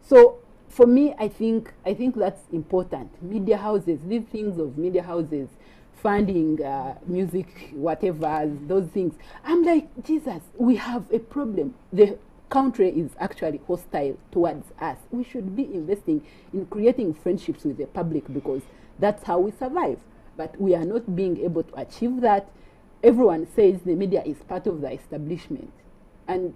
So for me, I think that's important. Media houses, these things of media houses, funding music, whatever, those things. I'm like, Jesus, we have a problem. The country is actually hostile towards us. We should be investing in creating friendships with the public, because that's how we survive. But we are not being able to achieve that. Everyone says the media is part of the establishment. And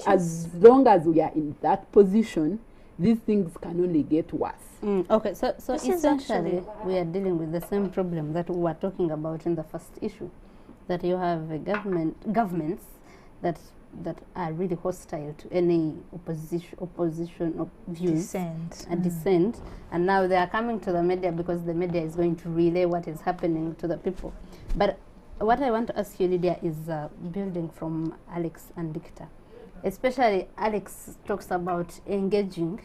as long as we are in that position, these things can only get worse. Okay, so essentially we are dealing with the same problem that we were talking about in the first issue, that you have a governments that are really hostile to any opposition of views, dissent, and now they are coming to the media because the media is going to relay what is happening to the people. But what I want to ask you, Lydia, is building from Alex and Victor. Especially Alex talks about engaging,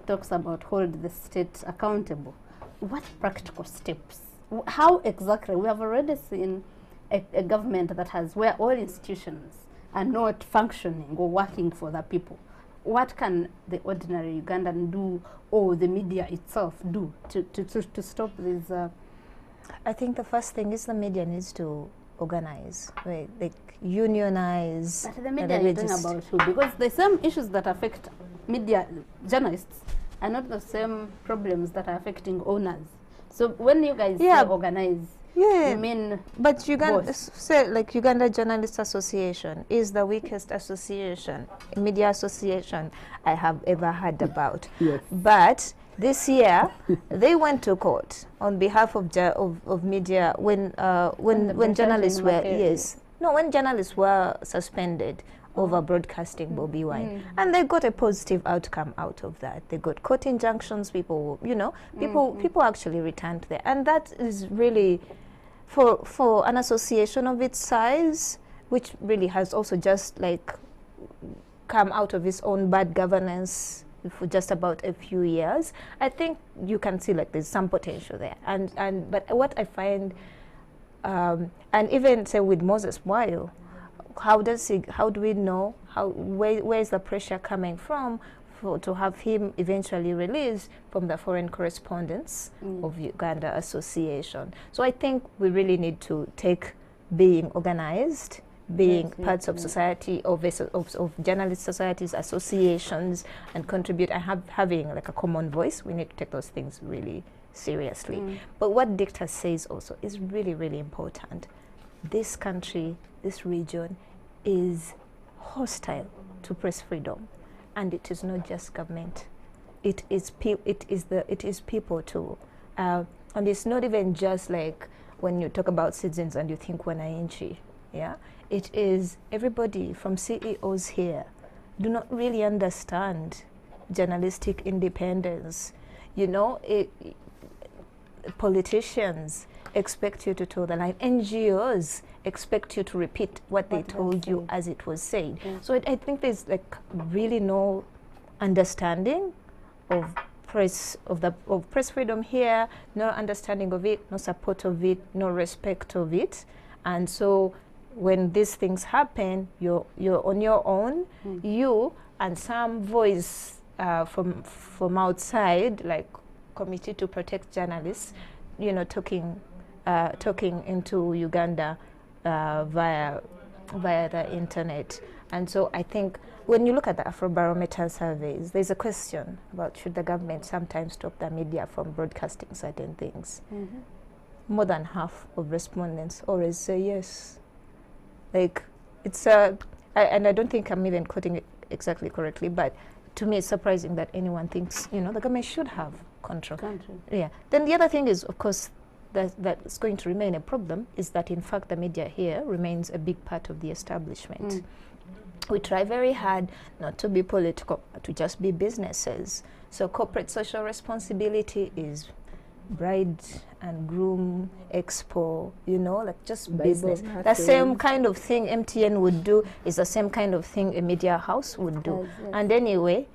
talks about hold the state accountable. What practical steps? How exactly? We have already seen a government that has, where all institutions are not functioning or working for the people. What can the ordinary Ugandan do, or the media itself do to stop this? I think the first thing is the media needs to organize, right? Like unionize. But the media is talking about who? Because the same issues that affect media journalists are not the same problems that are affecting owners. So when you guys say organize, you mean, but Uganda, say like Uganda Journalists Association is the weakest association, media association I have ever heard about. Yes. But this year, they went to court on behalf of media when journalists were when journalists were suspended over broadcasting Bobby Wine, and they got a positive outcome out of that. They got court injunctions. People, people actually returned there, and that is really for an association of its size, which really has also just like come out of its own bad governance for just about a few years. I think you can see like there's some potential there, but what I find, and even say with Moses Bwayo, how do we know where is the pressure coming from to have him eventually released from the foreign correspondence of Uganda Association? So I think we really need to take being organized, being parts of society, of journalist societies, associations, and contribute, and having like a common voice. We need to take those things really seriously. But what Dicta says also is really, really important. This country, this region is hostile to press freedom, and it is not just government. it is people too, and it's not even just like when you talk about citizens and you think wananchi, yeah. It is everybody from CEOs here do not really understand journalistic independence. You know, politicians expect you to toe the line. NGOs expect you to repeat what they told you as it was said. Yeah. So I think there's like really no understanding of press freedom here, no understanding of it, no support of it, no respect of it. And so when these things happen, you're on your own. You and some voice from outside, like Committee to Protect Journalists, you know, talking into Uganda via the internet. And so I think when you look at the Afrobarometer surveys, there's a question about should the government sometimes stop the media from broadcasting certain things. More than half of respondents always say yes. Like, it's and I don't think I'm even quoting it exactly correctly, but to me it's surprising that anyone thinks, you know, the government should have control. Yeah. Then the other thing is, of course, that's going to remain a problem is that in fact the media here remains a big part of the establishment. We try very hard not to be political, to just be businesses. So corporate social responsibility is bride and groom expo, you know, like just business. The same kind of thing MTN would do is the same kind of thing a media house would do. Yes. And anyway,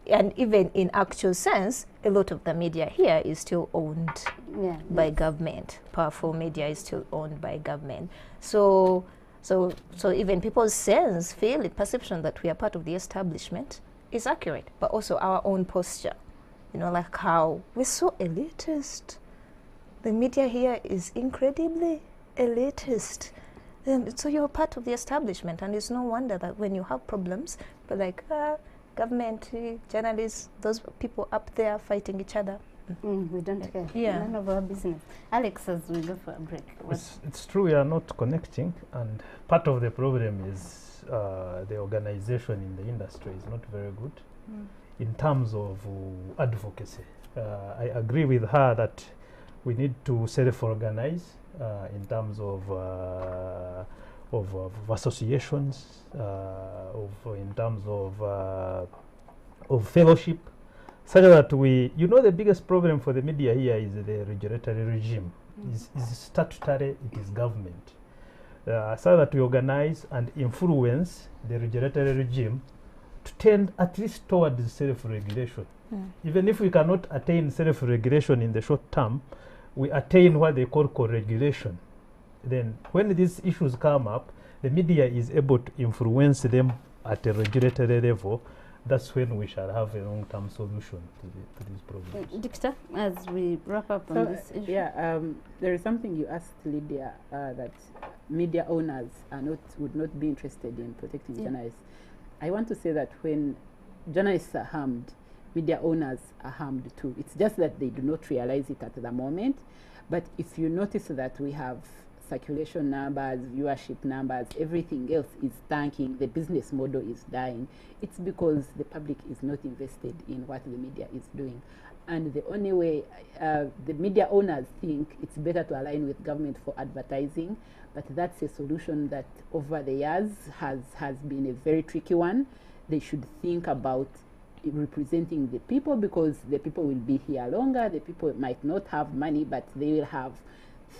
and even in actual sense, a lot of the media here is still owned by government. Powerful media is still owned by government. So even people's perception that we are part of the establishment is accurate, but also our own posture. You know, like how we're so elitist. The media here is incredibly elitist. And so you're part of the establishment, and it's no wonder that when you have problems, but like government, journalists, those people up there fighting each other. We don't care. Yeah. None of our business. Alex, as we go for a break. It's true we are not connecting, and part of the problem is the organization in the industry is not very good in terms of advocacy. I agree with her that we need to self-organize in terms of associations, in terms of fellowship, such that we, you know, the biggest problem for the media here is the regulatory regime. Is statutory, it is government. So that we organize and influence the regulatory regime to tend at least towards self-regulation. Even if we cannot attain self-regulation in the short term, we attain what they call co-regulation. Then when these issues come up, the media is able to influence them at a regulatory level. That's when we shall have a long-term solution to these problems. Dictor, as we wrap up on this issue. Yeah, there is something you asked Lydia that media owners would not be interested in protecting journalists. I want to say that when journalists are harmed, media owners are harmed too. It's just that they do not realize it at the moment. But if you notice that we have circulation numbers, viewership numbers, everything else is tanking, the business model is dying, it's because the public is not invested in what the media is doing. And the only way the media owners think it's better to align with government for advertising, but that's a solution that over the years has been a very tricky one. They should think about representing the people, because the people will be here longer. The people might not have money, but they will have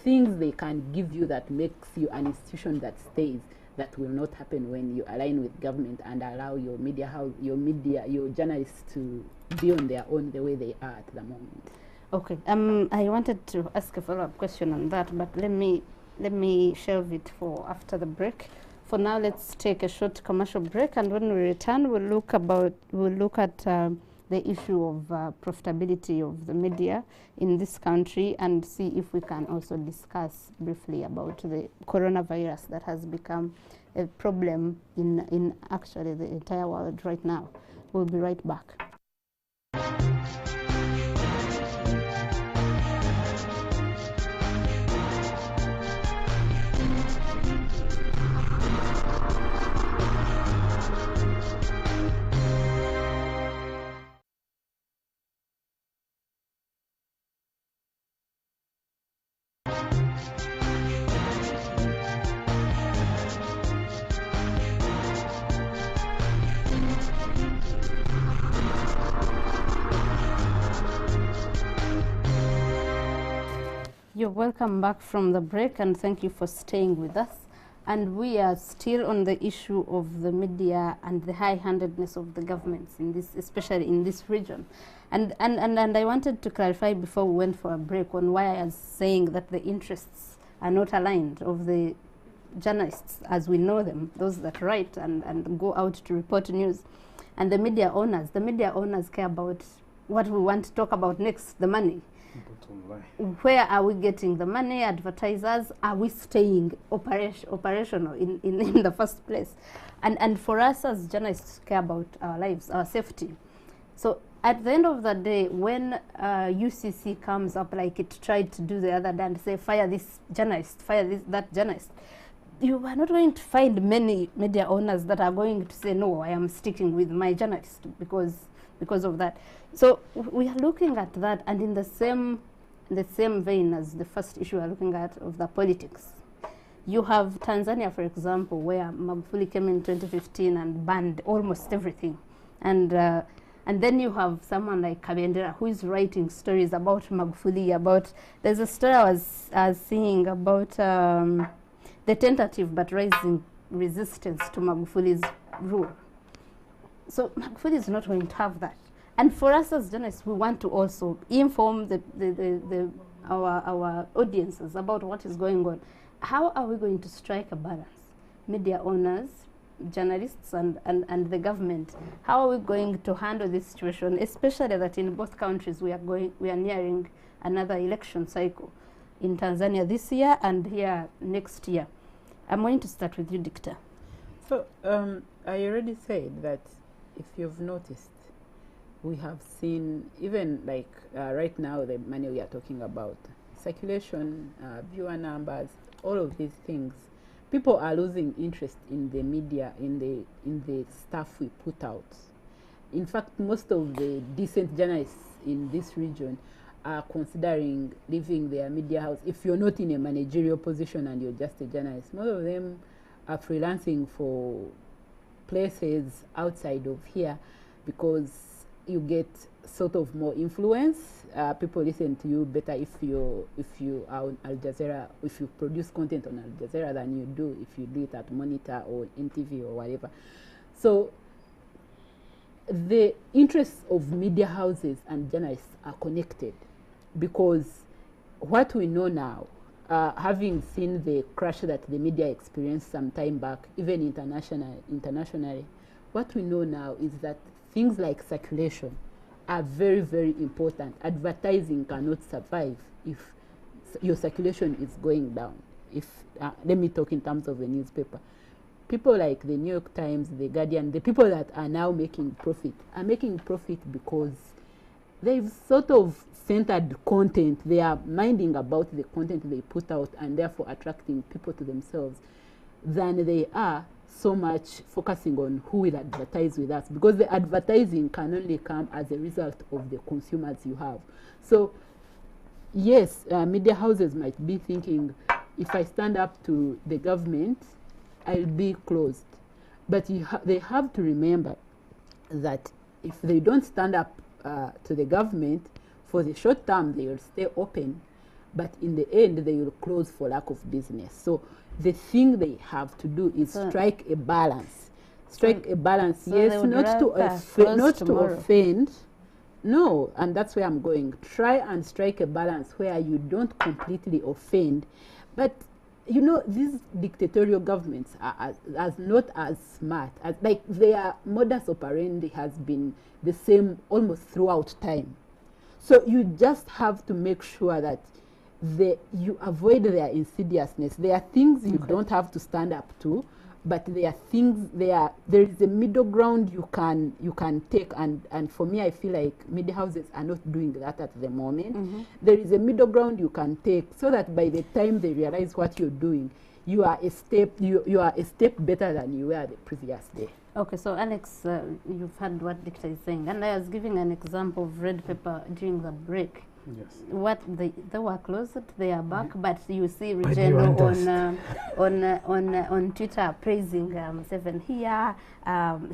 things they can give you that makes you an institution that stays. That will not happen when you align with government and allow your your journalists to be on their own the way they are at the moment. Okay. I wanted to ask a follow-up question on that, but let me shelve it for after the break. For now, let's take a short commercial break, and when we return, we'll look at the issue of profitability of the media in this country, and see if we can also discuss briefly about the coronavirus that has become a problem in actually the entire world right now. We'll be right back. You're welcome back from the break, and thank you for staying with us. And we are still on the issue of the media and the high-handedness of the governments in this, especially in this region. And I wanted to clarify before we went for a break on why I was saying that the interests are not aligned of the journalists as we know them, those that write and go out to report news, and the media owners. The media owners care about what we want to talk about next, the money. Where are we getting the money? Advertisers, are we staying operational in the first place? And for us as journalists, care about our lives, our safety. So at the end of the day, when UCC comes up like it tried to do the other day and say, fire this journalist, fire that journalist, you are not going to find many media owners that are going to say, no, I am sticking with my journalist because of that. So we are looking at that, and in the same vein as the first issue we are looking at of the politics. You have Tanzania, for example, where Magufuli came in 2015 and banned almost everything. And then you have someone like Kabendera who is writing stories about Magufuli, there's a story I was seeing about the tentative but rising resistance to Magufuli's rule. So Magufuli is not going to have that. And for us as journalists, we want to also inform our audiences about what is going on. How are we going to strike a balance? Media owners, journalists, and the government. How are we going to handle this situation, especially that in both countries we are nearing another election cycle, in Tanzania this year and here next year. I'm going to start with you, Dictor. So I already said that if you've noticed, we have seen, even like right now, the money we are talking about, circulation, viewer numbers, all of these things, people are losing interest in the media, in the stuff we put out. In fact, most of the decent journalists in this region are considering leaving their media house. If you're not in a managerial position and you're just a journalist, most of them are freelancing for places outside of here because you get sort of more influence. People listen to you better if you are on Al Jazeera, if you produce content on Al Jazeera than you do if you do it at Monitor or NTV or whatever. So the interests of media houses and journalists are connected, because what we know now, having seen the crash that the media experienced some time back, even internationally, what we know now is that things like circulation are very, very important. Advertising cannot survive if your circulation is going down. Let me talk in terms of the newspaper. People like the New York Times, the Guardian, the people that are now making profit are making profit because they've sort of centered content. They are minding about the content they put out and therefore attracting people to themselves, than they are so much focusing on who will advertise with us, because the advertising can only come as a result of the consumers you have. So yes, media houses might be thinking, if I stand up to the government, I'll be closed. But they have to remember that if they don't stand up to the government, for the short term they will stay open, but in the end they will close for lack of business. So the thing they have to do is strike a balance. Strike a balance, yes, not to offend. No, and that's where I'm going. Try and strike a balance where you don't completely offend. But, you know, these dictatorial governments are not as smart. Like, their modus operandi has been the same almost throughout time. So you just have to make sure that you avoid their insidiousness. There are things you don't have to stand up to, but there are things there is a middle ground you can take, and for me I feel like media houses are not doing that at the moment. There is a middle ground you can take, so that by the time they realize what you're doing, you are a step better than you were the previous day. Okay, so Alex, you've heard what Dictor is saying, and I was giving an example of red pepper during the break. what they were closed, they are back, but you see Why do you Rugendo want us? on Twitter praising Seven here,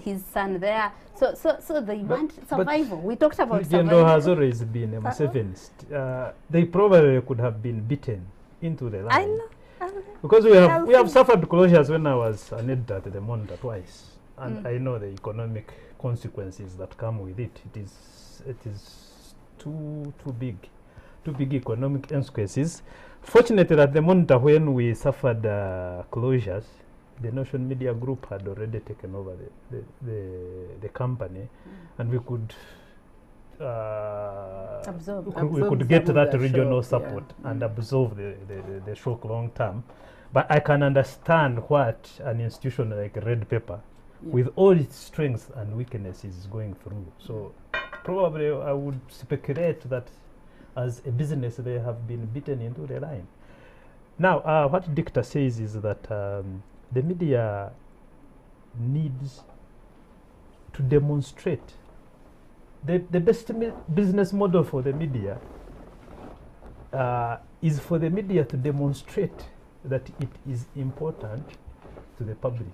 his son there. So they want survival. We talked about Rugendo survival. has always been a Museveni. They probably could have been beaten into the line. I know. Because we have suffered closures when I was an editor at the Monitor twice, and I know the economic consequences that come with it. It is too big economic consequences. Fortunately, at the Monitor, when we suffered closures, the Nation Media Group had already taken over the company, and we could we could get that regional support and absorb the shock long term. But I can understand what an institution like Red Pepper, with all its strengths and weaknesses, is going through. So probably I would speculate that as a business they have been beaten into the line. Now, what Dicta says is that the media needs to demonstrate the best business model for the media is for the media to demonstrate that it is important to the public.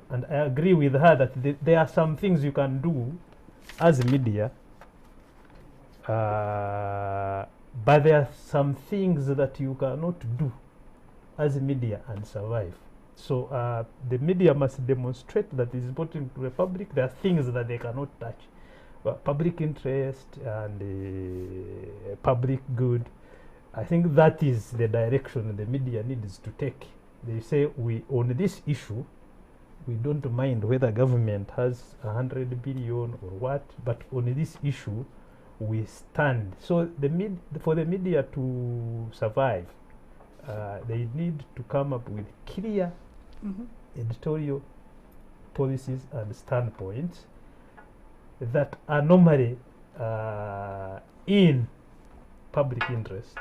And I agree with her that there are some things you can do as a media, but there are some things that you cannot do as a media and survive. So the media must demonstrate that it is important to the public. There are things that they cannot touch. Public interest and public good. I think that is the direction the media needs to take. They say, on this issue, we don't mind whether government has 100 billion or what, but on this issue, we stand. So for the media to survive, they need to come up with clear editorial policies and standpoints that are normally in public interest,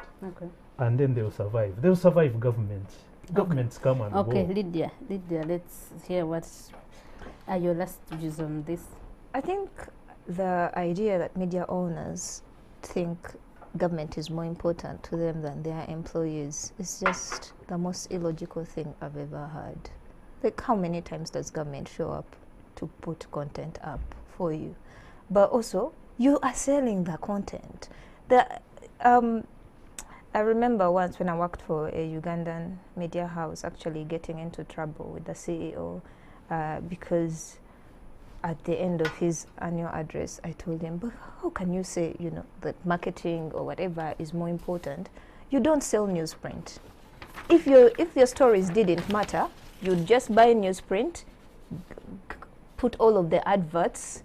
and then they'll survive. They'll survive governments. Governments come and go. Okay, Lydia, let's hear what are your last views on this. I think the idea that media owners think government is more important to them than their employees is just the most illogical thing I've ever heard. Like, how many times does government show up to put content up for you? But also, you are selling the content. I remember once when I worked for a Ugandan media house, actually getting into trouble with the CEO because at the end of his annual address, I told him, but how can you say, that marketing or whatever is more important? You don't sell newsprint. If your stories didn't matter, you'd just buy newsprint, put all of the adverts,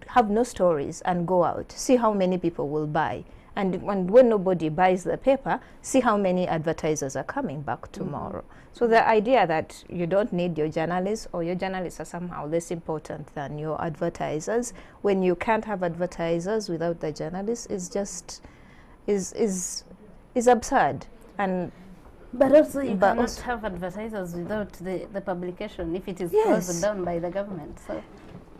have no stories and go out. See how many people will buy. And when nobody buys the paper, see how many advertisers are coming back tomorrow. So the idea that you don't need your journalists or your journalists are somehow less important than your advertisers, when you can't have advertisers without the journalists, is just is absurd. And but also you cannot have advertisers without the publication if it is closed down by the government. So.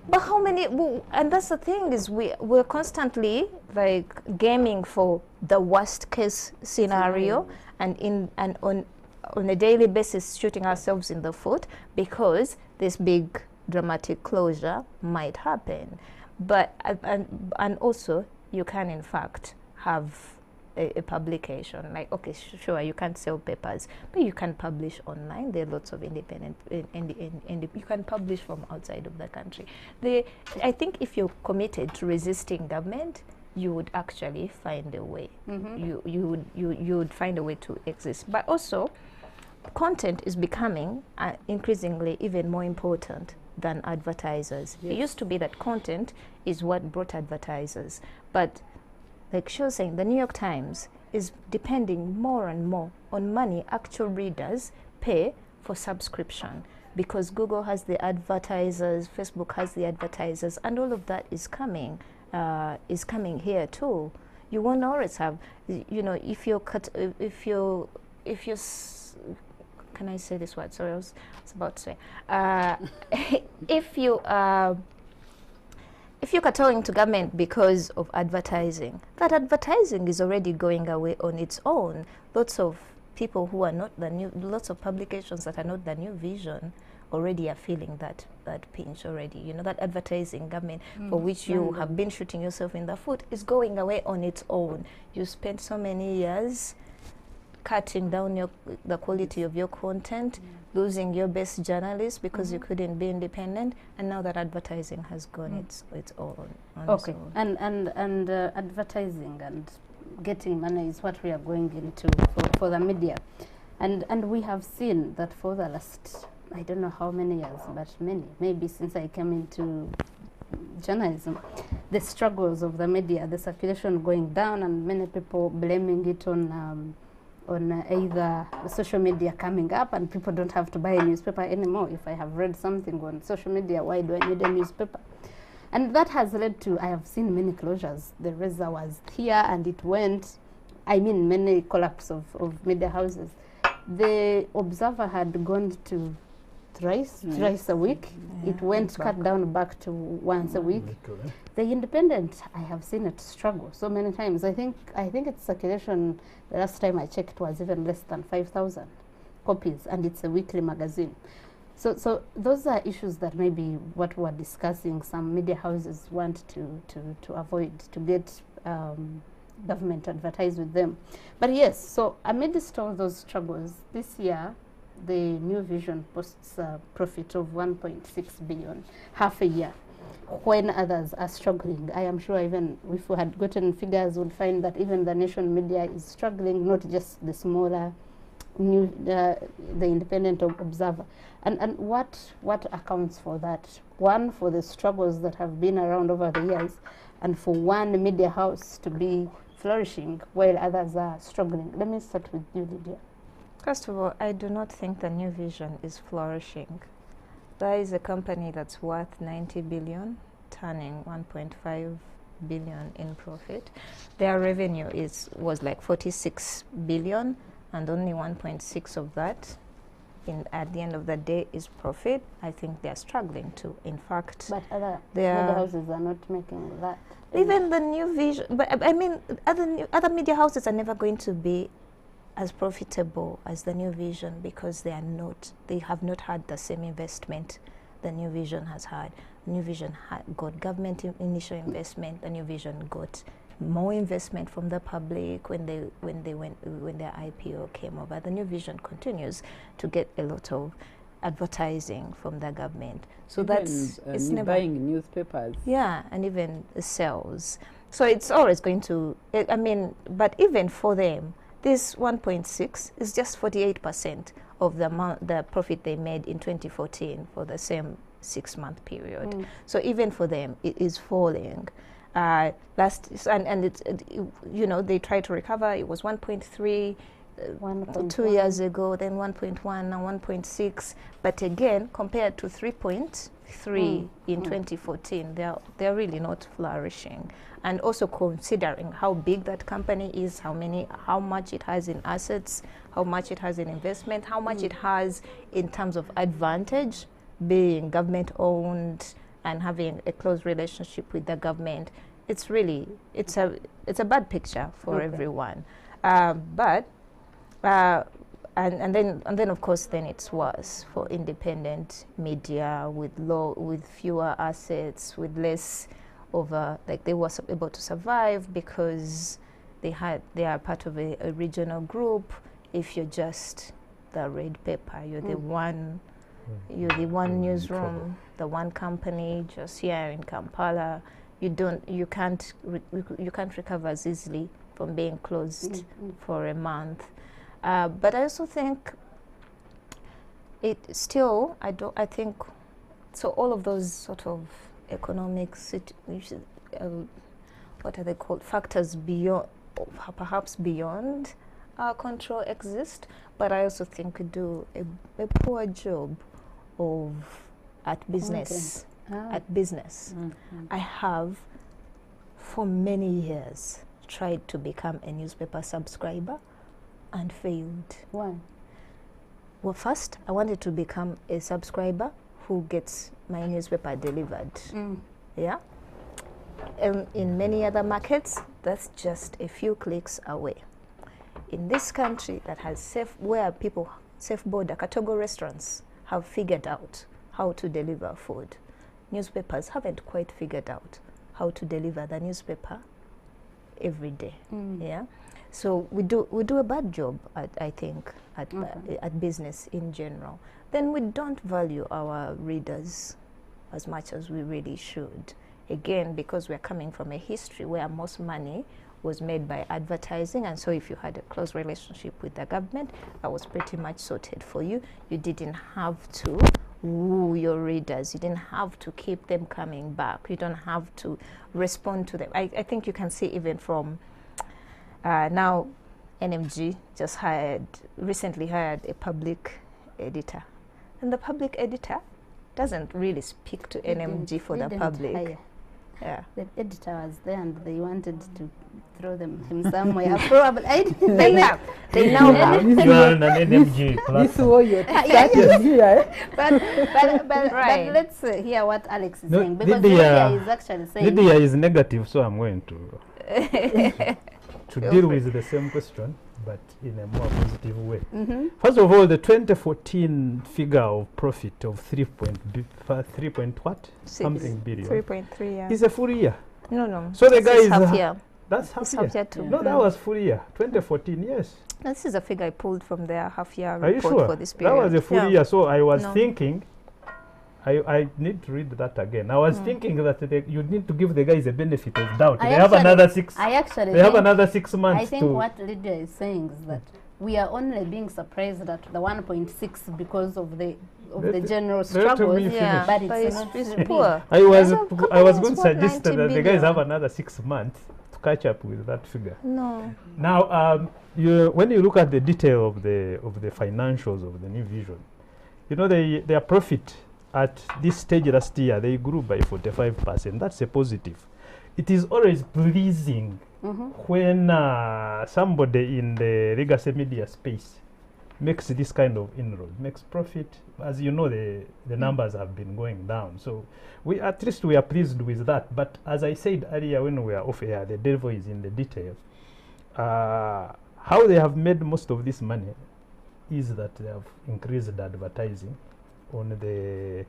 But how many? And that's the thing, is we're constantly like gaming for the worst case scenario, and on a daily basis shooting ourselves in the foot because this big dramatic closure might happen. But and also you can in fact have a publication, like, okay, sure, you can't sell papers, but you can publish online. There are lots of independent, you can publish from outside of the country. I think if you're committed to resisting government, you would actually find a way. You would find a way to exist. But also, content is becoming increasingly even more important than advertisers. It used to be that content is what brought advertisers, but like she was saying, the New York Times is depending more and more on money actual readers pay for subscription, because Google has the advertisers, Facebook has the advertisers, and all of that is coming here too. You won't always have, if you're can I say this word? Sorry, I was if if you're kowtowing to government because of advertising, that advertising is already going away on its own. Lots of people who are not the new, lots of publications that are not the New Vision already are feeling that pinch already. You know, that advertising government for which you have been shooting yourself in the foot is going away on its own. You spent so many years cutting down the quality of your content, losing your best journalists because you couldn't be independent, and now that advertising has gone its own. Okay, and advertising and getting money is what we are going into for the media, and we have seen that for the last, I don't know how many years, but maybe since I came into journalism, the struggles of the media, the circulation going down, and many people blaming it on either social media coming up and people don't have to buy a newspaper anymore. If I have read something on social media, why do I need a newspaper? And that has led to, I have seen many closures. The Reza was here and it went, I mean many collapse of media houses. The Observer had gone to thrice a week. It went cut down back to once a week. The Independent, I have seen it struggle so many times. I think its circulation, the last time I checked, was even less than 5,000 copies, and it's a weekly magazine. So those are issues that maybe what we're discussing, some media houses want to avoid, to get government to advertise with them. But yes, so amidst all those struggles, this year, the New Vision posts a profit of 1.6 billion, half a year, when others are struggling. I am sure even if we had gotten figures, we'd find that even the nation media is struggling, not just the smaller, the Independent Observer. And what accounts for that? One, for the struggles that have been around over the years, and for one media house to be flourishing while others are struggling. Let me start with you, Lydia. First of all, I do not think the New Vision is flourishing. There is a company that's worth 90 billion, turning 1.5 billion in profit. Their revenue was like 46 billion, and only 1.6 of that at the end of the day is profit. I think they're struggling too. In fact, but other media houses are not making that. Even the New Vision, but I mean, other media houses are never going to be as profitable as the New Vision because they have not had the same investment the New Vision has had. The New Vision got government initial investment. The New Vision got more investment from the public when their IPO came over. The New Vision continues to get a lot of advertising from the government. So even it's never buying newspapers. Yeah, and even sales. So it's always going to. I mean, but even for them, this 1.6 is just 48% of the profit they made in 2014 for the same 6-month period. So even for them, it is falling. And it's you know, they try to recover. It was 1.3 2 years ago, then 1.1, now 1.6. But again, compared to 3.3 in 2014, they're really not flourishing. And also considering how big that company is, how much it has in assets, how much it has in investment, how much it has in terms of advantage, being government owned and having a close relationship with the government. It's really, it's a bad picture for everyone. And then of course then it's worse for independent media with fewer assets, with less like they were able to survive because they are part of a regional group. If you're just the red paper, you're the one newsroom, the one company just here in Kampala. You can't recover as easily from being closed for a month. But I also think I think so all of those sort of economic what are they called, factors beyond, perhaps beyond our control exist, but I also think we do a poor job at business. I have for many years tried to become a newspaper subscriber and failed. Why? Well, first, I wanted to become a subscriber who gets my newspaper delivered. Yeah. in many other markets, that's just a few clicks away. In this country that has where people, safe border, category restaurants have figured out how to deliver food, newspapers haven't quite figured out how to deliver the newspaper every day. Yeah, so we do a bad job, I think, at business in general. Then we don't value our readers as much as we really should. Again, because we're coming from a history where most money was made by advertising, and so if you had a close relationship with the government, that was pretty much sorted for you. You didn't have to woo your readers. You didn't have to keep them coming back. You don't have to respond to them. I think you can see even from now, NMG just recently hired a public editor, and the public editor doesn't really speak to NMG for the public. Yeah, the editor was there and they wanted to throw him somewhere. Probably they now have. You are on an NMG platform. This is what you're starting here. But let's hear what Alex is saying, because Lydia is actually saying. Lydia is negative, so I'm going to deal with the same question, but in a more positive way. First of all, the 2014 figure of profit of 3 point what? Something billion. 3.3, yeah. Is a full year. No. So the guy is half year. That's half year. Half year too. No, that was full year. 2014, yes. This is a figure I pulled from their half year Are you report sure? for this period. That was a full year. So I was No. thinking, I need to read that again. I was thinking that you need to give the guys a benefit of doubt. They have another 6. They have another 6 months. I think what Lydia is saying is that we are only being surprised at the 1.6 because of the general struggles. Yeah, but it's poor. I was going to what, suggest that 90 the guys have billion? another 6 months to catch up with that figure. No. Now, when you look at the detail of the financials of the New Vision, you know their profit at this stage last year, they grew by 45%. That's a positive. It is always pleasing when somebody in the legacy media space makes this kind of inroad, makes profit. As you know, the numbers have been going down. So at least we are pleased with that. But as I said earlier when we were off air, the devil is in the details. How they have made most of this money is that they have increased advertising on the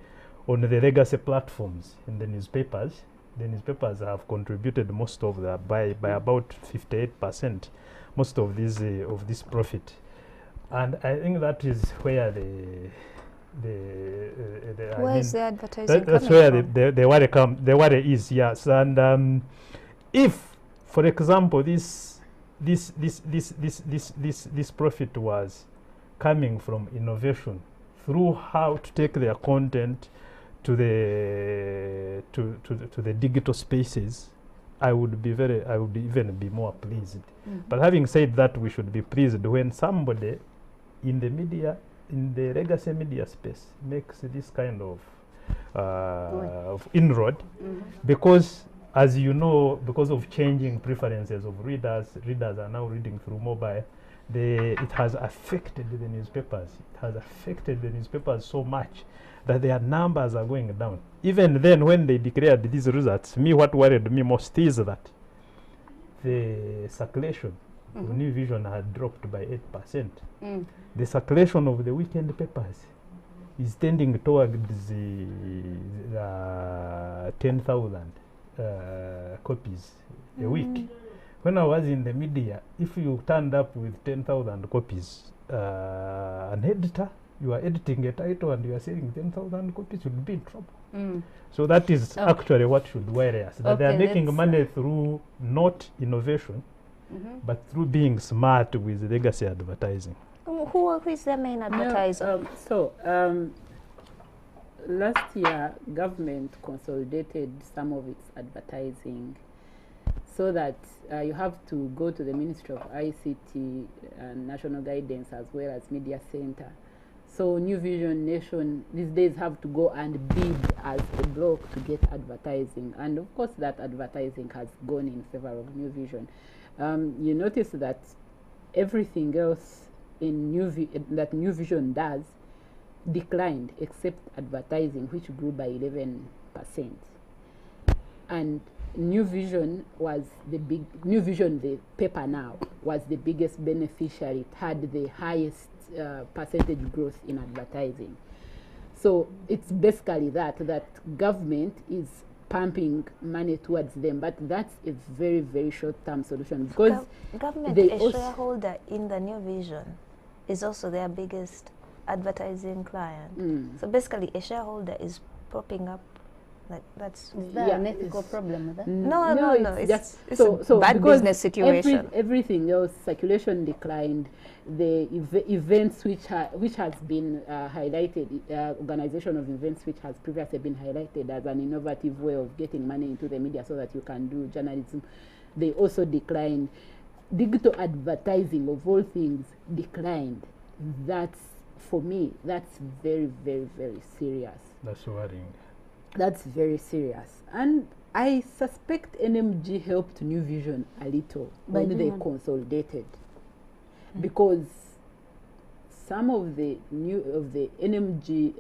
legacy platforms in the newspapers. The newspapers have contributed most of that by about 58%, most of this profit, and I think that is where Where's the advertising that's coming where from? the worry is, yes. And if, for example, this profit was coming from innovation through how to take their content to the digital spaces, I would even be more pleased. But having said that, we should be pleased when somebody in the media, in the legacy media space, makes this kind of inroad, because, as you know, because of changing preferences of readers are now reading through mobile. It has affected the newspapers. It has affected the newspapers so much that their numbers are going down. Even then, when they declared these results, what worried me most is that the circulation of New Vision had dropped by 8%. The circulation of the weekend papers is tending towards the 10,000 copies a week. When I was in the media, if you turned up with 10,000 copies, an editor, you are editing a title and you are selling 10,000 copies, you'll be in trouble. So that is actually what should worry us. That they are making money through not innovation, but through being smart with legacy advertising. Who is the main advertiser? Last year, government consolidated some of its advertising, so that you have to go to the Ministry of ICT and National Guidance as well as Media Center. So New Vision Nation these days have to go and bid as a block to get advertising. And of course that advertising has gone in favor of New Vision. You notice that everything else in that New Vision does declined except advertising, which grew by 11%. And New Vision the paper now was the biggest beneficiary. It had the highest percentage growth in advertising. So it's basically that government is pumping money towards them, but that's a very, very short-term solution because government, they a also shareholder in the New Vision, is also their biggest advertising client. So basically, a shareholder is propping up. Like that's Is there an ethical problem with that? no. It's just it's a bad because business situation. Everything else, circulation declined. The events which has been highlighted, organization of events which has previously been highlighted as an innovative way of getting money into the media so that you can do journalism, they also declined. Digital advertising of all things declined. That's, for me, that's very, very, very serious. That's worrying. That's very serious. And I suspect NMG helped New Vision a little when they consolidated. Because some of the NMG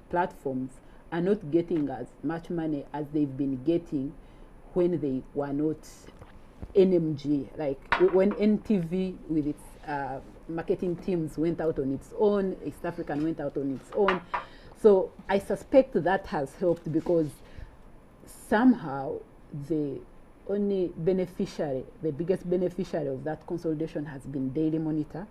platforms are not getting as much money as they've been getting when they were not NMG. Like when NTV with its marketing teams went out on its own, East African went out on its own. So I suspect that has helped because somehow the only beneficiary, the biggest beneficiary of that consolidation has been Daily Monitor.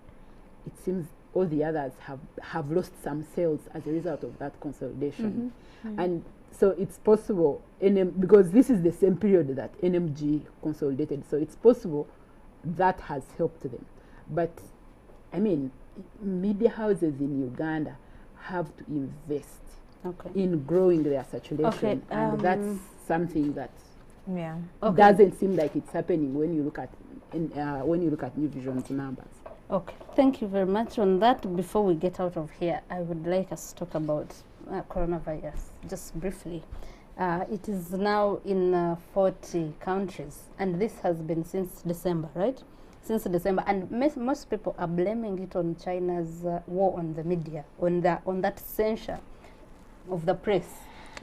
It seems all the others have lost some sales as a result of that consolidation. And so it's possible, because this is the same period that NMG consolidated, so it's possible that has helped them. But, I mean, media houses in Uganda have to invest in growing their saturation, and that's something that doesn't seem like it's happening when you look at New Vision's numbers. Okay, thank you very much on that. Before we get out of here, I would like us to talk about coronavirus just briefly. It is now in 40 countries, and this has been since December, right? Since December, and most people are blaming it on China's war on the media, on that censure of the press,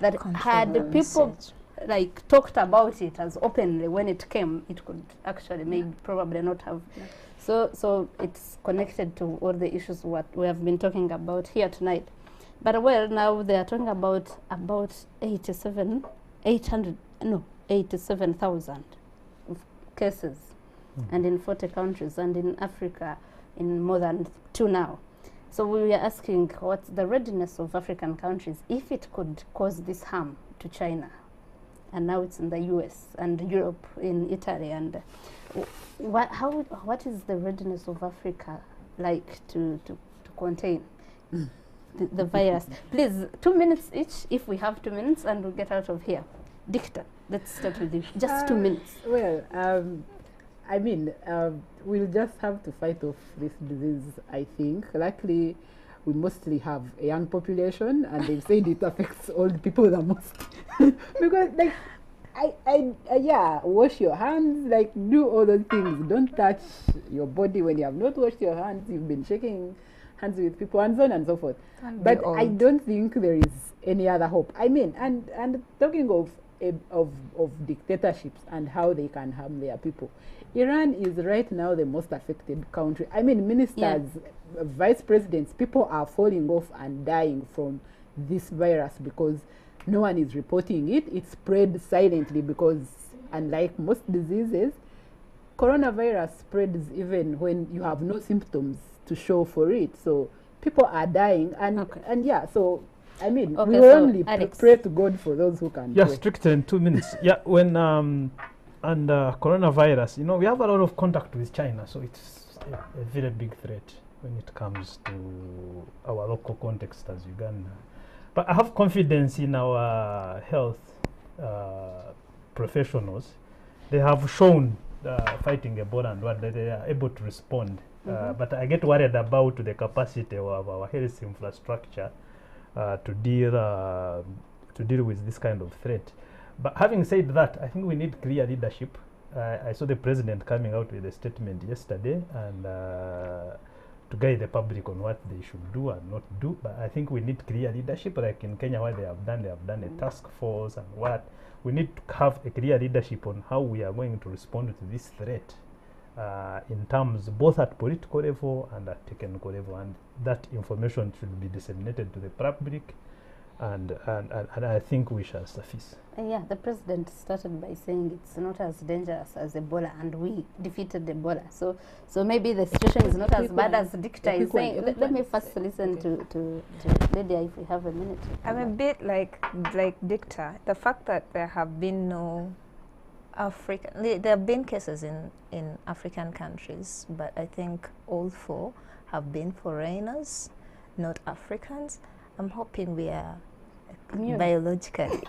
that had the people like talked about it as openly when it came, it could actually maybe probably not have. So it's connected to all the issues what we have been talking about here tonight. But well, now they are talking about 87,000 cases, and in 40 countries, and in Africa in more than 2 now. So we were asking what's the readiness of African countries if it could cause this harm to China. And now it's in the US and Europe, in Italy. And what is the readiness of Africa like to contain the virus? Please, 2 minutes each, if we have 2 minutes, and we'll get out of here. Dicta, let's start with you. Just 2 minutes. Well, I mean, we'll just have to fight off this disease, I think. Luckily, we mostly have a young population, and they've said it affects old people the most. Because, like, yeah, wash your hands, like, do all those things. Don't touch your body when you have not washed your hands. You've been shaking hands with people, and so on and so forth. But I don't think there is any other hope. I mean, and talking of dictatorships and how they can harm their people, Iran is right now the most affected country. I mean, ministers, vice presidents, people are falling off and dying from this virus because no one is reporting it. It spread silently because, unlike most diseases, coronavirus spreads even when you have no symptoms to show for it. So people are dying, and yeah, so I mean, we only pray to God for those who can. Yeah, strictly in 2 minutes. Yeah, when coronavirus, you know, we have a lot of contact with China, so it's a very big threat when it comes to our local context as Uganda. But I have confidence in our health professionals. They have shown fighting Ebola and what they are able to respond. But I get worried about the capacity of our health infrastructure to deal with this kind of threat. But having said that, I think we need clear leadership. I saw the president coming out with a statement yesterday, and to guide the public on what they should do and not do. But I think we need clear leadership, like in Kenya, what they have done a task force and what. We need to have a clear leadership on how we are going to respond to this threat in terms both at political level and at technical level, and that information should be disseminated to the public, and I think we shall suffice. Yeah, the president started by saying it's not as dangerous as Ebola, and we defeated Ebola. So maybe the situation is not as bad as Dicta is saying. Let me first listen to Lydia, if we have a minute. I'm a bit like Dicta. The fact that there have been no there have been cases in African countries, but I think all 4 have been foreigners, not Africans. I'm hoping we are biologically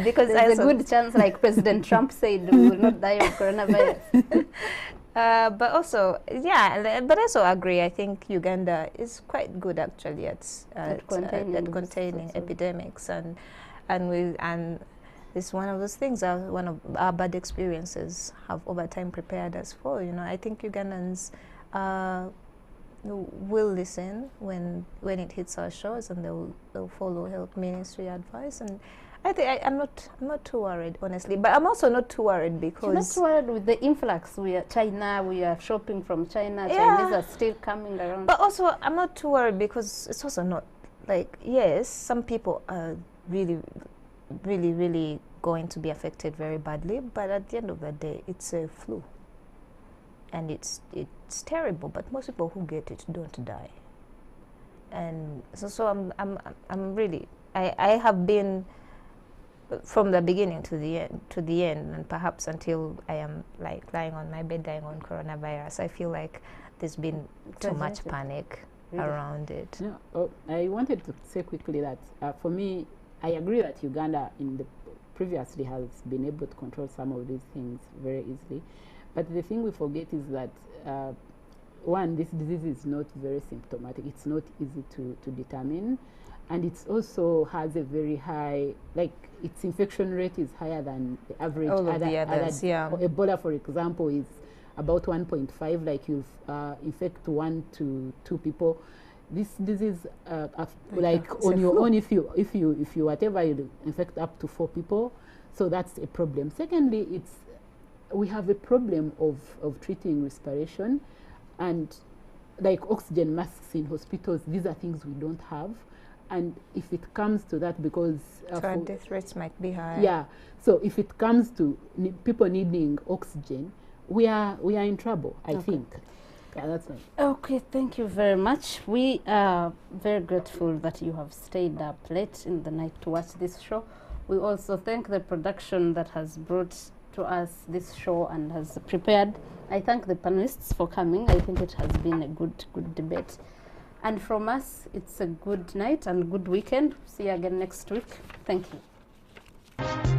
because there's a good chance, like President Trump said, we will not die of coronavirus. But also, yeah, but I also agree. I think Uganda is quite good actually at containing epidemics, and it's one of those things. One of our bad experiences have over time prepared us for. I think Ugandans will listen when it hits our shores, and they'll follow health ministry advice. And I think I'm not too worried, honestly. But I'm also not too worried because you're not too worried with the influx. We are shopping from China. Yeah. Chinese are still coming around. But also, I'm not too worried because it's also not like, yes, some people are really, really, really going to be affected very badly. But at the end of the day, it's a flu, and it's terrible. But most people who get it don't die. And so I'm really I have been from the beginning to the end, and perhaps until I am like lying on my bed dying on coronavirus. I feel like there's been too much panic around it. Yeah. I wanted to say quickly that for me, I agree that Uganda previously has been able to control some of these things very easily. But the thing we forget is that one, this disease is not very symptomatic. It's not easy to determine. And it also has a very high, like its infection rate is higher than the average. All of the others, yeah. Ebola, for example, is about 1.5, like you infect 1 to 2 people. This disease, like on your own, if you whatever, you infect up to 4 people, so that's a problem. Secondly, we have a problem of treating respiration, and like oxygen masks in hospitals. These are things we don't have. And if it comes to that, because death rates might be high. Yeah. So if it comes to people needing oxygen, we are in trouble, I think. Yeah, that's right. Okay, thank you very much. We are very grateful that you have stayed up late in the night to watch this show. We also thank the production that has brought to us this show and has prepared. I thank the panelists for coming. I think it has been a good debate. And from us, it's a good night and good weekend. See you again next week. Thank you.